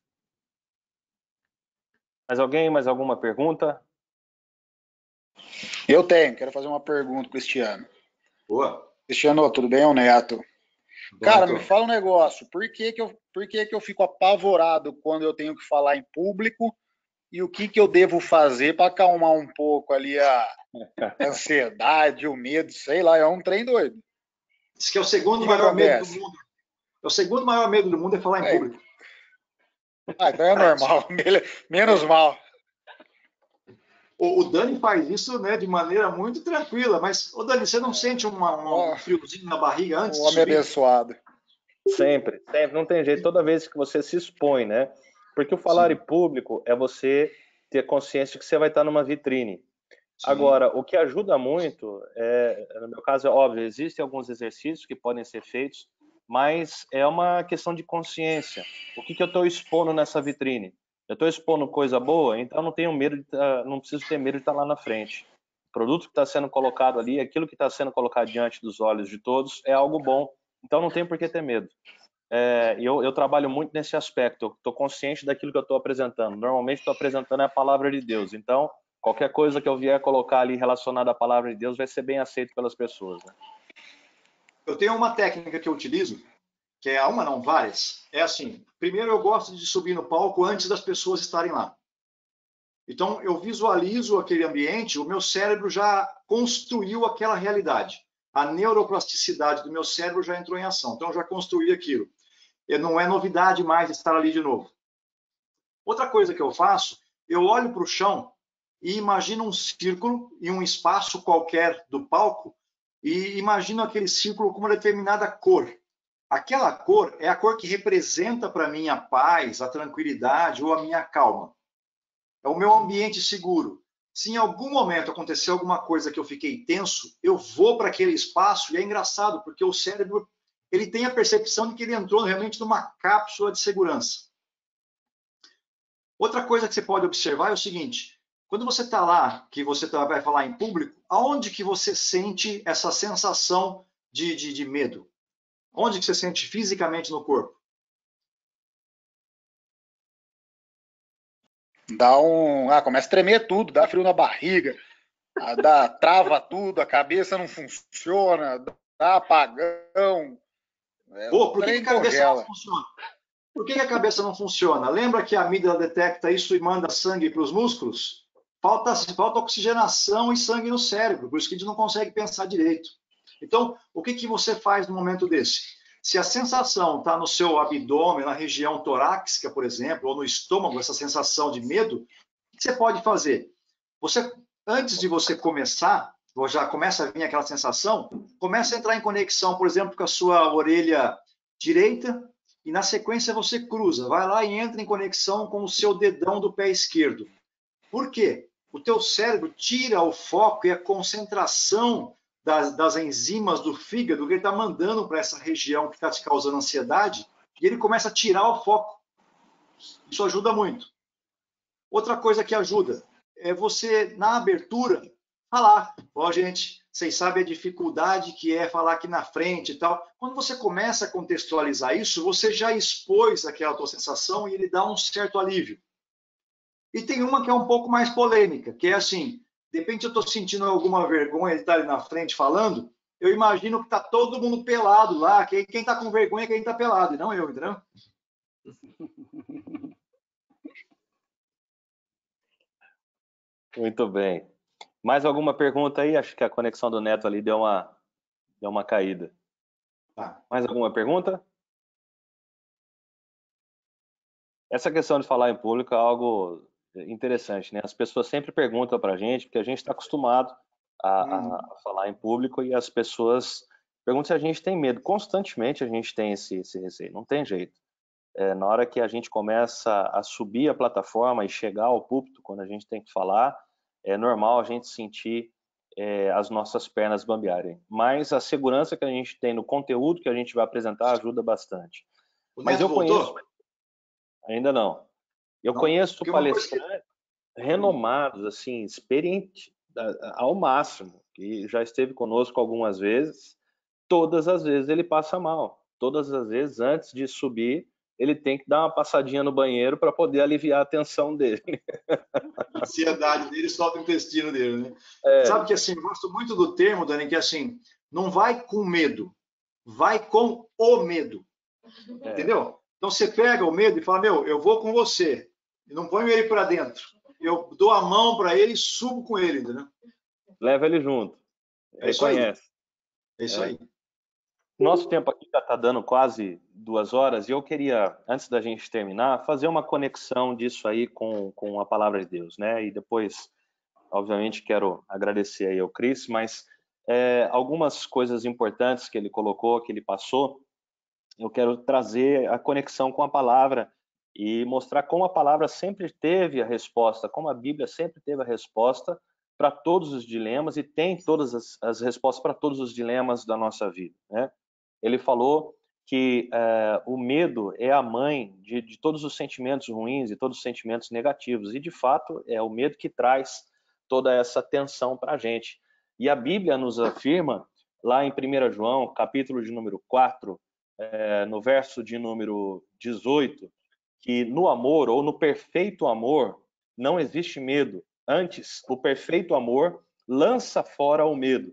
Mais alguma pergunta? Eu tenho, quero fazer uma pergunta, Cristiano. Boa. Cristiano, tudo bem? É o Neto. Cara, me fala um negócio. Por que que eu fico apavorado quando eu tenho que falar em público? E o que eu devo fazer para acalmar um pouco ali a ansiedade, o medo, sei lá, é um trem doido. Diz que é o segundo maior medo do mundo. É o segundo maior medo do mundo é falar em público. Ah, então é normal, menos mal. O Dani faz isso, né, de maneira muito tranquila, mas, Dani, você não sente um friozinho na barriga antes de subir? Homem abençoado. Sempre, não tem jeito, toda vez que você se expõe, né? Porque o falar em público é você ter consciência de que você vai estar numa vitrine. Sim. Agora, o que ajuda muito, no meu caso, é óbvio, existem alguns exercícios que podem ser feitos, mas é uma questão de consciência. O que eu estou expondo nessa vitrine? Eu estou expondo coisa boa, então não tenho medo, não preciso ter medo de estar lá na frente. O produto que está sendo colocado ali, aquilo que está sendo colocado diante dos olhos de todos, é algo bom. Então não tem por que ter medo. Eu trabalho muito nesse aspecto. Eu estou consciente daquilo que eu estou apresentando. Normalmente estou apresentando a palavra de Deus. Então qualquer coisa que eu vier colocar ali relacionada à palavra de Deus vai ser bem aceito pelas pessoas, né? Eu tenho uma técnica que eu utilizo, que é uma, não, várias. É assim, primeiro eu gosto de subir no palco antes das pessoas estarem lá. Então eu visualizo aquele ambiente, o meu cérebro já construiu aquela realidade. A neuroplasticidade do meu cérebro já entrou em ação, então eu já construí aquilo. E não é novidade mais estar ali de novo. Outra coisa que eu faço, eu olho para o chão e imagino um círculo em um espaço qualquer do palco e imagino aquele círculo com uma determinada cor. Aquela cor é a cor que representa para mim a paz, a tranquilidade ou a minha calma. É o meu ambiente seguro. Se em algum momento acontecer alguma coisa que eu fiquei tenso, eu vou para aquele espaço e é engraçado, porque o cérebro ele tem a percepção de que ele entrou realmente numa cápsula de segurança. Outra coisa que você pode observar é o seguinte, quando você está lá, que você vai falar em público, aonde que você sente essa sensação de medo? Onde que você sente fisicamente no corpo? Começa a tremer tudo, dá frio na barriga, trava tudo, a cabeça não funciona, dá apagão. Por que a cabeça não funciona? Por que a cabeça não funciona? Lembra que a amígdala detecta isso e manda sangue para os músculos? Falta oxigenação e sangue no cérebro, por isso que a gente não consegue pensar direito. Então, o que você faz no momento desse? Se a sensação está no seu abdômen, na região torácica, por exemplo, ou no estômago, essa sensação de medo, o que você pode fazer? Antes de você começar, ou já começa a vir aquela sensação, começa a entrar em conexão, por exemplo, com a sua orelha direita, e na sequência você cruza, vai lá e entra em conexão com o seu dedão do pé esquerdo. Por quê? O teu cérebro tira o foco e a concentração das enzimas do fígado que ele está mandando para essa região que está te causando ansiedade, e ele começa a tirar o foco. Isso ajuda muito. Outra coisa que ajuda é você, na abertura, falar. Gente, vocês sabem a dificuldade que é falar aqui na frente e tal. Quando você começa a contextualizar isso, você já expôs aquela tua sensação e ele dá um certo alívio. E tem uma que é um pouco mais polêmica, que é assim, de repente eu estou sentindo alguma vergonha de estar ali na frente falando, eu imagino que está todo mundo pelado lá, quem está com vergonha é quem está pelado, e não eu, entendeu? Muito bem. Mais alguma pergunta aí? Acho que a conexão do Neto ali deu uma caída. Mais alguma pergunta? Essa questão de falar em público é algo interessante, né? As pessoas sempre perguntam para a gente, porque a gente está acostumado a falar em público e as pessoas perguntam se a gente tem medo. Constantemente a gente tem esse receio, não tem jeito. Na hora que a gente começa a subir a plataforma e chegar ao púlpito, quando a gente tem que falar, é normal a gente sentir as nossas pernas bambearem. Mas a segurança que a gente tem no conteúdo que a gente vai apresentar ajuda bastante. Mas eu conheço... Ainda não. Eu conheço palestrantes renomados, assim, experientes ao máximo, que já esteve conosco algumas vezes. Todas as vezes ele passa mal. Todas as vezes, antes de subir, ele tem que dar uma passadinha no banheiro para poder aliviar a tensão dele. A ansiedade dele solta o intestino dele, né? Sabe que assim, eu gosto muito do termo, Dani, que assim, não vai com medo, vai com o medo. Entendeu? Então você pega o medo e fala, meu, eu vou com você. E não põe ele para dentro. Eu dou a mão para ele e subo com ele, entendeu? Leva ele junto. É isso aí. É isso aí. Nosso tempo aqui já está dando quase 2 horas e eu queria, antes da gente terminar, fazer uma conexão disso aí com a palavra de Deus, né? E depois, obviamente, quero agradecer aí ao Cris, mas algumas coisas importantes que ele colocou, que ele passou, eu quero trazer a conexão com a palavra e mostrar como a palavra sempre teve a resposta, como a Bíblia sempre teve a resposta para todos os dilemas e tem todas as respostas para todos os dilemas da nossa vida, né? Ele falou que o medo é a mãe de todos os sentimentos ruins e todos os sentimentos negativos. E, de fato, é o medo que traz toda essa tensão para a gente. E a Bíblia nos afirma, lá em 1 João, capítulo de número 4, no verso de número 18, que no amor, ou no perfeito amor, não existe medo. Antes, o perfeito amor lança fora o medo.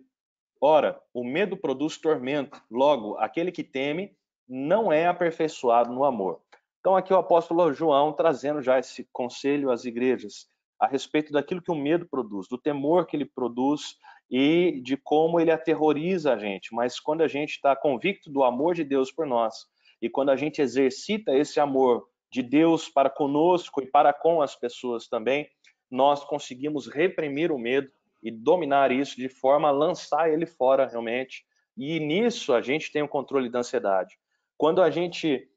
Ora, o medo produz tormento, logo, aquele que teme não é aperfeiçoado no amor. Então, aqui o apóstolo João trazendo já esse conselho às igrejas a respeito daquilo que o medo produz, do temor que ele produz e de como ele aterroriza a gente. Mas quando a gente está convicto do amor de Deus por nós e quando a gente exercita esse amor de Deus para conosco e para com as pessoas também, nós conseguimos reprimir o medo e dominar isso de forma a lançar ele fora realmente. E nisso a gente tem o controle da ansiedade. Quando a gente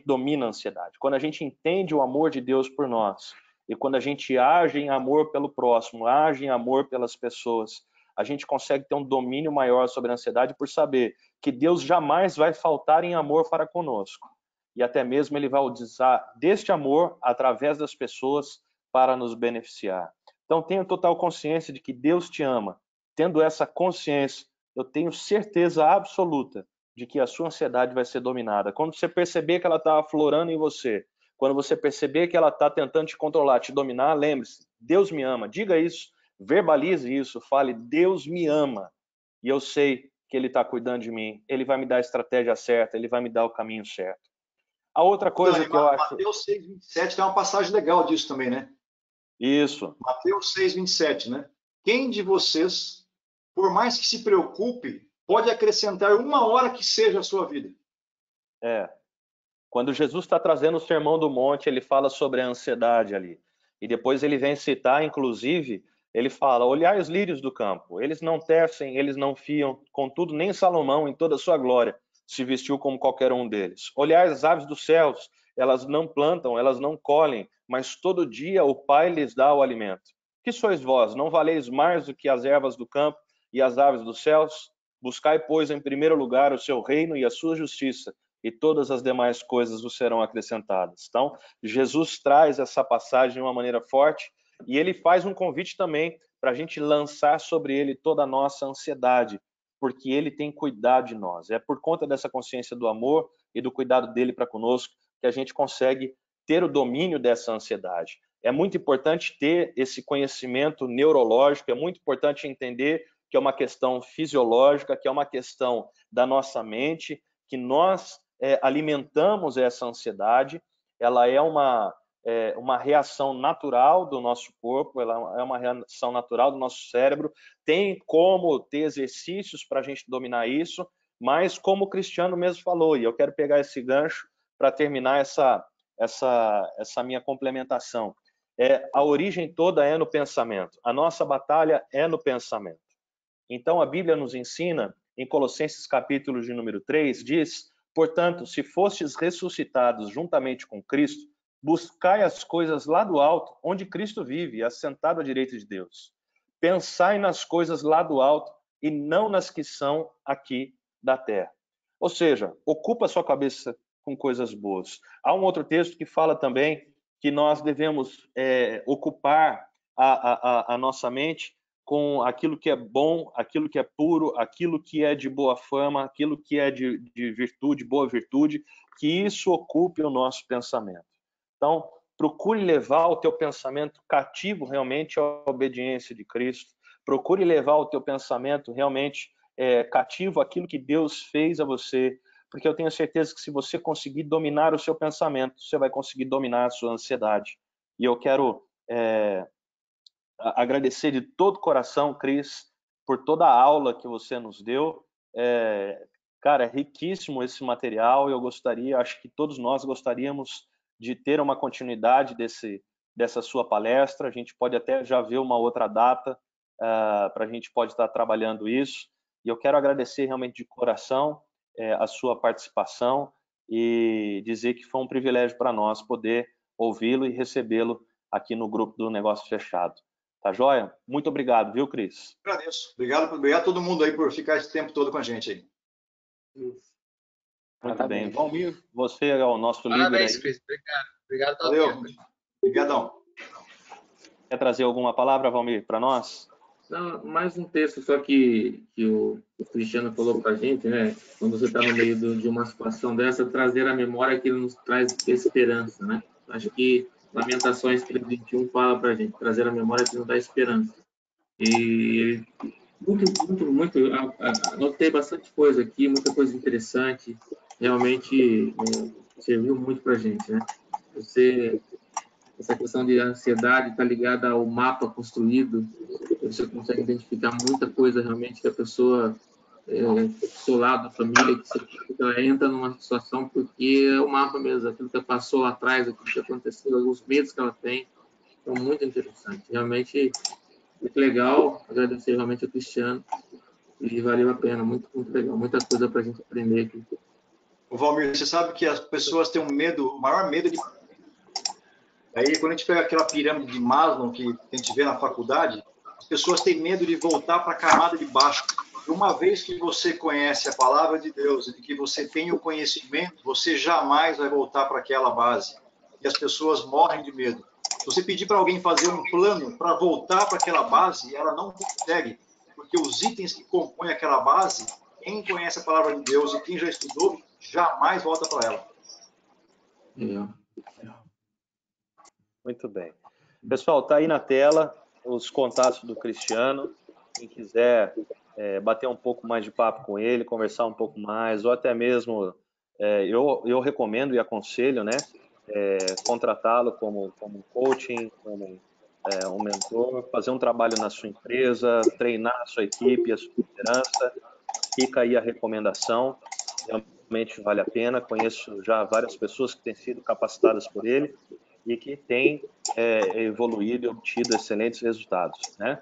domina a ansiedade, quando a gente entende o amor de Deus por nós e quando a gente age em amor pelo próximo, age em amor pelas pessoas, a gente consegue ter um domínio maior sobre a ansiedade por saber que Deus jamais vai faltar em amor para conosco. E até mesmo ele vai usar deste amor através das pessoas para nos beneficiar. Então, tenha total consciência de que Deus te ama. Tendo essa consciência, eu tenho certeza absoluta de que a sua ansiedade vai ser dominada. Quando você perceber que ela está aflorando em você, quando você perceber que ela está tentando te controlar, te dominar, lembre-se, Deus me ama. Diga isso, verbalize isso, fale, Deus me ama. E eu sei que Ele está cuidando de mim. Ele vai me dar a estratégia certa, Ele vai me dar o caminho certo. A outra coisa que eu acho... Mateus 6:27 tem uma passagem legal disso também, né? Isso. Mateus 6:27, né? Quem de vocês, por mais que se preocupe, pode acrescentar 1 hora que seja a sua vida? Quando Jesus está trazendo o Sermão do Monte, ele fala sobre a ansiedade ali. E depois ele vem citar, inclusive, ele fala, olhai os lírios do campo, eles não tecem, eles não fiam, contudo nem Salomão, em toda a sua glória, se vestiu como qualquer um deles. Olhai as aves dos céus, elas não plantam, elas não colhem, mas todo dia o Pai lhes dá o alimento. Que sois vós? Não valeis mais do que as ervas do campo e as aves dos céus? Buscai, pois, em primeiro lugar o seu reino e a sua justiça, e todas as demais coisas vos serão acrescentadas. Então, Jesus traz essa passagem de uma maneira forte e ele faz um convite também para a gente lançar sobre ele toda a nossa ansiedade, porque ele tem cuidado de nós. É por conta dessa consciência do amor e do cuidado dele para conosco que a gente consegue ter o domínio dessa ansiedade. É muito importante ter esse conhecimento neurológico, é muito importante entender que é uma questão fisiológica, que é uma questão da nossa mente, que nós alimentamos essa ansiedade, ela é uma reação natural do nosso corpo, ela é uma reação natural do nosso cérebro, tem como ter exercícios para a gente dominar isso, mas como o Cristiano mesmo falou, e eu quero pegar esse gancho para terminar essa minha complementação, a origem toda é no pensamento, a nossa batalha é no pensamento. Então a Bíblia nos ensina, em Colossenses capítulo de número 3, diz: portanto, se fostes ressuscitados juntamente com Cristo, buscai as coisas lá do alto, onde Cristo vive, assentado à direita de Deus. Pensai nas coisas lá do alto e não nas que são aqui da terra. Ou seja, ocupa a sua cabeça com coisas boas. Há um outro texto que fala também que nós devemos ocupar a nossa mente com aquilo que é bom, aquilo que é puro, aquilo que é de boa fama, aquilo que é de virtude, boa virtude, que isso ocupe o nosso pensamento. Então, procure levar o teu pensamento cativo realmente à obediência de Cristo. Procure levar o teu pensamento realmente cativo àquilo que Deus fez a você, porque eu tenho certeza que se você conseguir dominar o seu pensamento, você vai conseguir dominar a sua ansiedade. E eu quero agradecer de todo o coração, Cris, por toda a aula que você nos deu. Cara, é riquíssimo esse material e eu gostaria, acho que todos nós gostaríamos de ter uma continuidade dessa sua palestra. A gente pode até já ver uma outra data para a gente pode estar trabalhando isso. E eu quero agradecer realmente de coração a sua participação e dizer que foi um privilégio para nós poder ouvi-lo e recebê-lo aqui no grupo do Negócio Fechado. Tá joia? Muito obrigado, viu, Cris? Agradeço. Obrigado a todo mundo aí por ficar esse tempo todo com a gente aí. Muito bem. Valmir, você é o nosso líder aí. Parabéns, Cris. Obrigado pelo Valeu. tempo. Obrigadão. Quer trazer alguma palavra, Valmir, para nós? Não, mais um texto só que o Cristiano falou para a gente, né? Quando você está no meio de uma situação dessa, trazer à memória que ele nos traz esperança, né? Acho que Lamentações 3:21 fala para a gente, trazer à memória que nos dá esperança. E muito, anotei bastante coisa aqui, muita coisa interessante, realmente serviu muito para a gente, né? Essa questão de ansiedade está ligada ao mapa construído, você consegue identificar muita coisa realmente que a pessoa, do seu lado, da família, que ela entra numa situação porque é o mapa mesmo, aquilo que passou lá atrás, aquilo que aconteceu, os medos que ela tem, então muito interessante, realmente muito legal, agradecer realmente ao Cristiano e valeu a pena, muito, muito legal, muita coisa para a gente aprender aqui. O Valmir, você sabe que as pessoas têm um medo, o maior medo de... Aí, quando a gente pega aquela pirâmide de Maslow que a gente vê na faculdade, as pessoas têm medo de voltar para a camada de baixo. E uma vez que você conhece a palavra de Deus e que você tem o conhecimento, você jamais vai voltar para aquela base. E as pessoas morrem de medo. Se você pedir para alguém fazer um plano para voltar para aquela base, ela não consegue, porque os itens que compõem aquela base, quem conhece a palavra de Deus e quem já estudou, jamais volta para ela. Muito bem. Pessoal, está aí na tela os contatos do Cristiano. Quem quiser bater um pouco mais de papo com ele, conversar um pouco mais, ou até mesmo eu recomendo e aconselho, né, contratá-lo como coaching, como um mentor, fazer um trabalho na sua empresa, treinar a sua equipe, a sua liderança. Fica aí a recomendação, realmente vale a pena. Conheço já várias pessoas que têm sido capacitadas por ele e que têm evoluído e obtido excelentes resultados, né?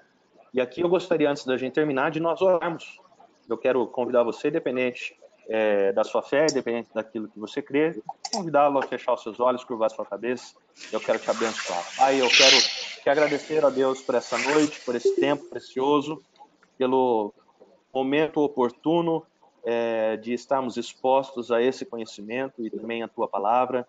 E aqui eu gostaria, antes da gente terminar, de nós orarmos. Eu quero convidar você, independente da sua fé, independente daquilo que você crê, convidá-lo a fechar os seus olhos, curvar a sua cabeça. Eu quero te abençoar. Pai, eu quero te agradecer a Deus por essa noite, por esse tempo precioso, pelo momento oportuno de estarmos expostos a esse conhecimento e também a tua palavra.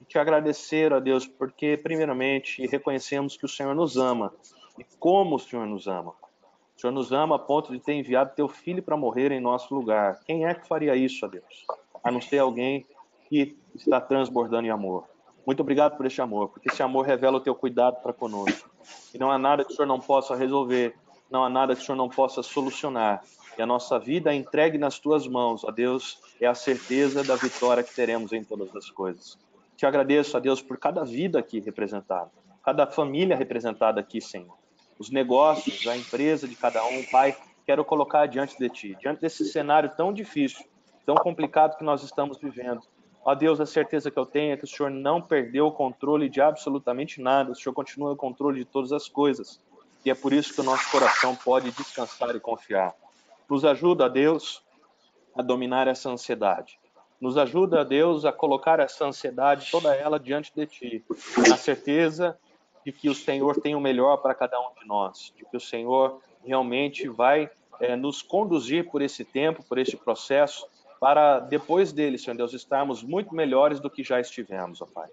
E te agradecer, ó Deus, porque, primeiramente, reconhecemos que o Senhor nos ama. E como o Senhor nos ama. O Senhor nos ama a ponto de ter enviado teu Filho para morrer em nosso lugar. Quem é que faria isso, ó Deus? A não ser alguém que está transbordando em amor. Muito obrigado por este amor, porque esse amor revela o teu cuidado para conosco. E não há nada que o Senhor não possa resolver, não há nada que o Senhor não possa solucionar. E a nossa vida entregue nas tuas mãos, ó Deus, é a certeza da vitória que teremos em todas as coisas. Te agradeço, ó Deus, por cada vida aqui representada, cada família representada aqui, Senhor. Os negócios, a empresa de cada um, Pai, quero colocar diante de Ti, diante desse cenário tão difícil, tão complicado que nós estamos vivendo. Ó Deus, a certeza que eu tenho é que o Senhor não perdeu o controle de absolutamente nada, o Senhor continua no controle de todas as coisas. E é por isso que o nosso coração pode descansar e confiar. Nos ajuda, ó Deus, a dominar essa ansiedade. Nos ajuda, Deus, a colocar essa ansiedade, toda ela, diante de Ti, na certeza de que o Senhor tem o melhor para cada um de nós, de que o Senhor realmente vai nos conduzir por esse tempo, por este processo, para depois dele, Senhor Deus, estarmos muito melhores do que já estivemos, ó Pai.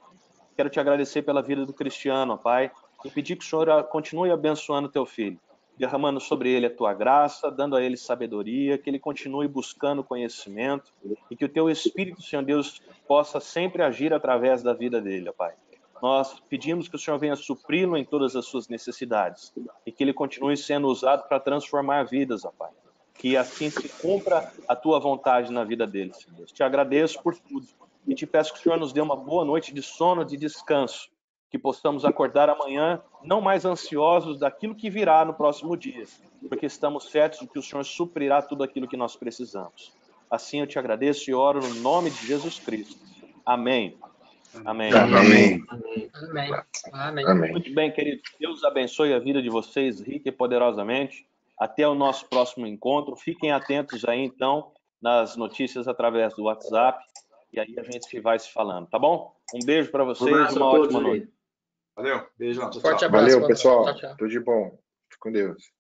Quero te agradecer pela vida do Cristiano, ó Pai, e pedir que o Senhor continue abençoando teu filho. derramando sobre ele a tua graça, dando a ele sabedoria, que ele continue buscando conhecimento e que o teu Espírito, Senhor Deus, possa sempre agir através da vida dele, ó Pai. Nós pedimos que o Senhor venha supri-lo em todas as suas necessidades e que ele continue sendo usado para transformar vidas, ó Pai. Que assim se cumpra a tua vontade na vida dele, Senhor Deus. Te agradeço por tudo e te peço que o Senhor nos dê uma boa noite de sono, de descanso, que possamos acordar amanhã não mais ansiosos daquilo que virá no próximo dia, porque estamos certos de que o Senhor suprirá tudo aquilo que nós precisamos. Assim eu te agradeço e oro no nome de Jesus Cristo. Amém. Amém. Amém. Amém. Amém. Amém. Muito bem, queridos. Deus abençoe a vida de vocês rica e poderosamente. Até o nosso próximo encontro. Fiquem atentos aí, então, nas notícias através do WhatsApp. E aí a gente vai se falando, tá bom? Um beijo para vocês e uma ótima noite. Valeu. Beijo. Forte abraço. Valeu, pessoal. Tchau, tchau. Tudo de bom. Fique com Deus.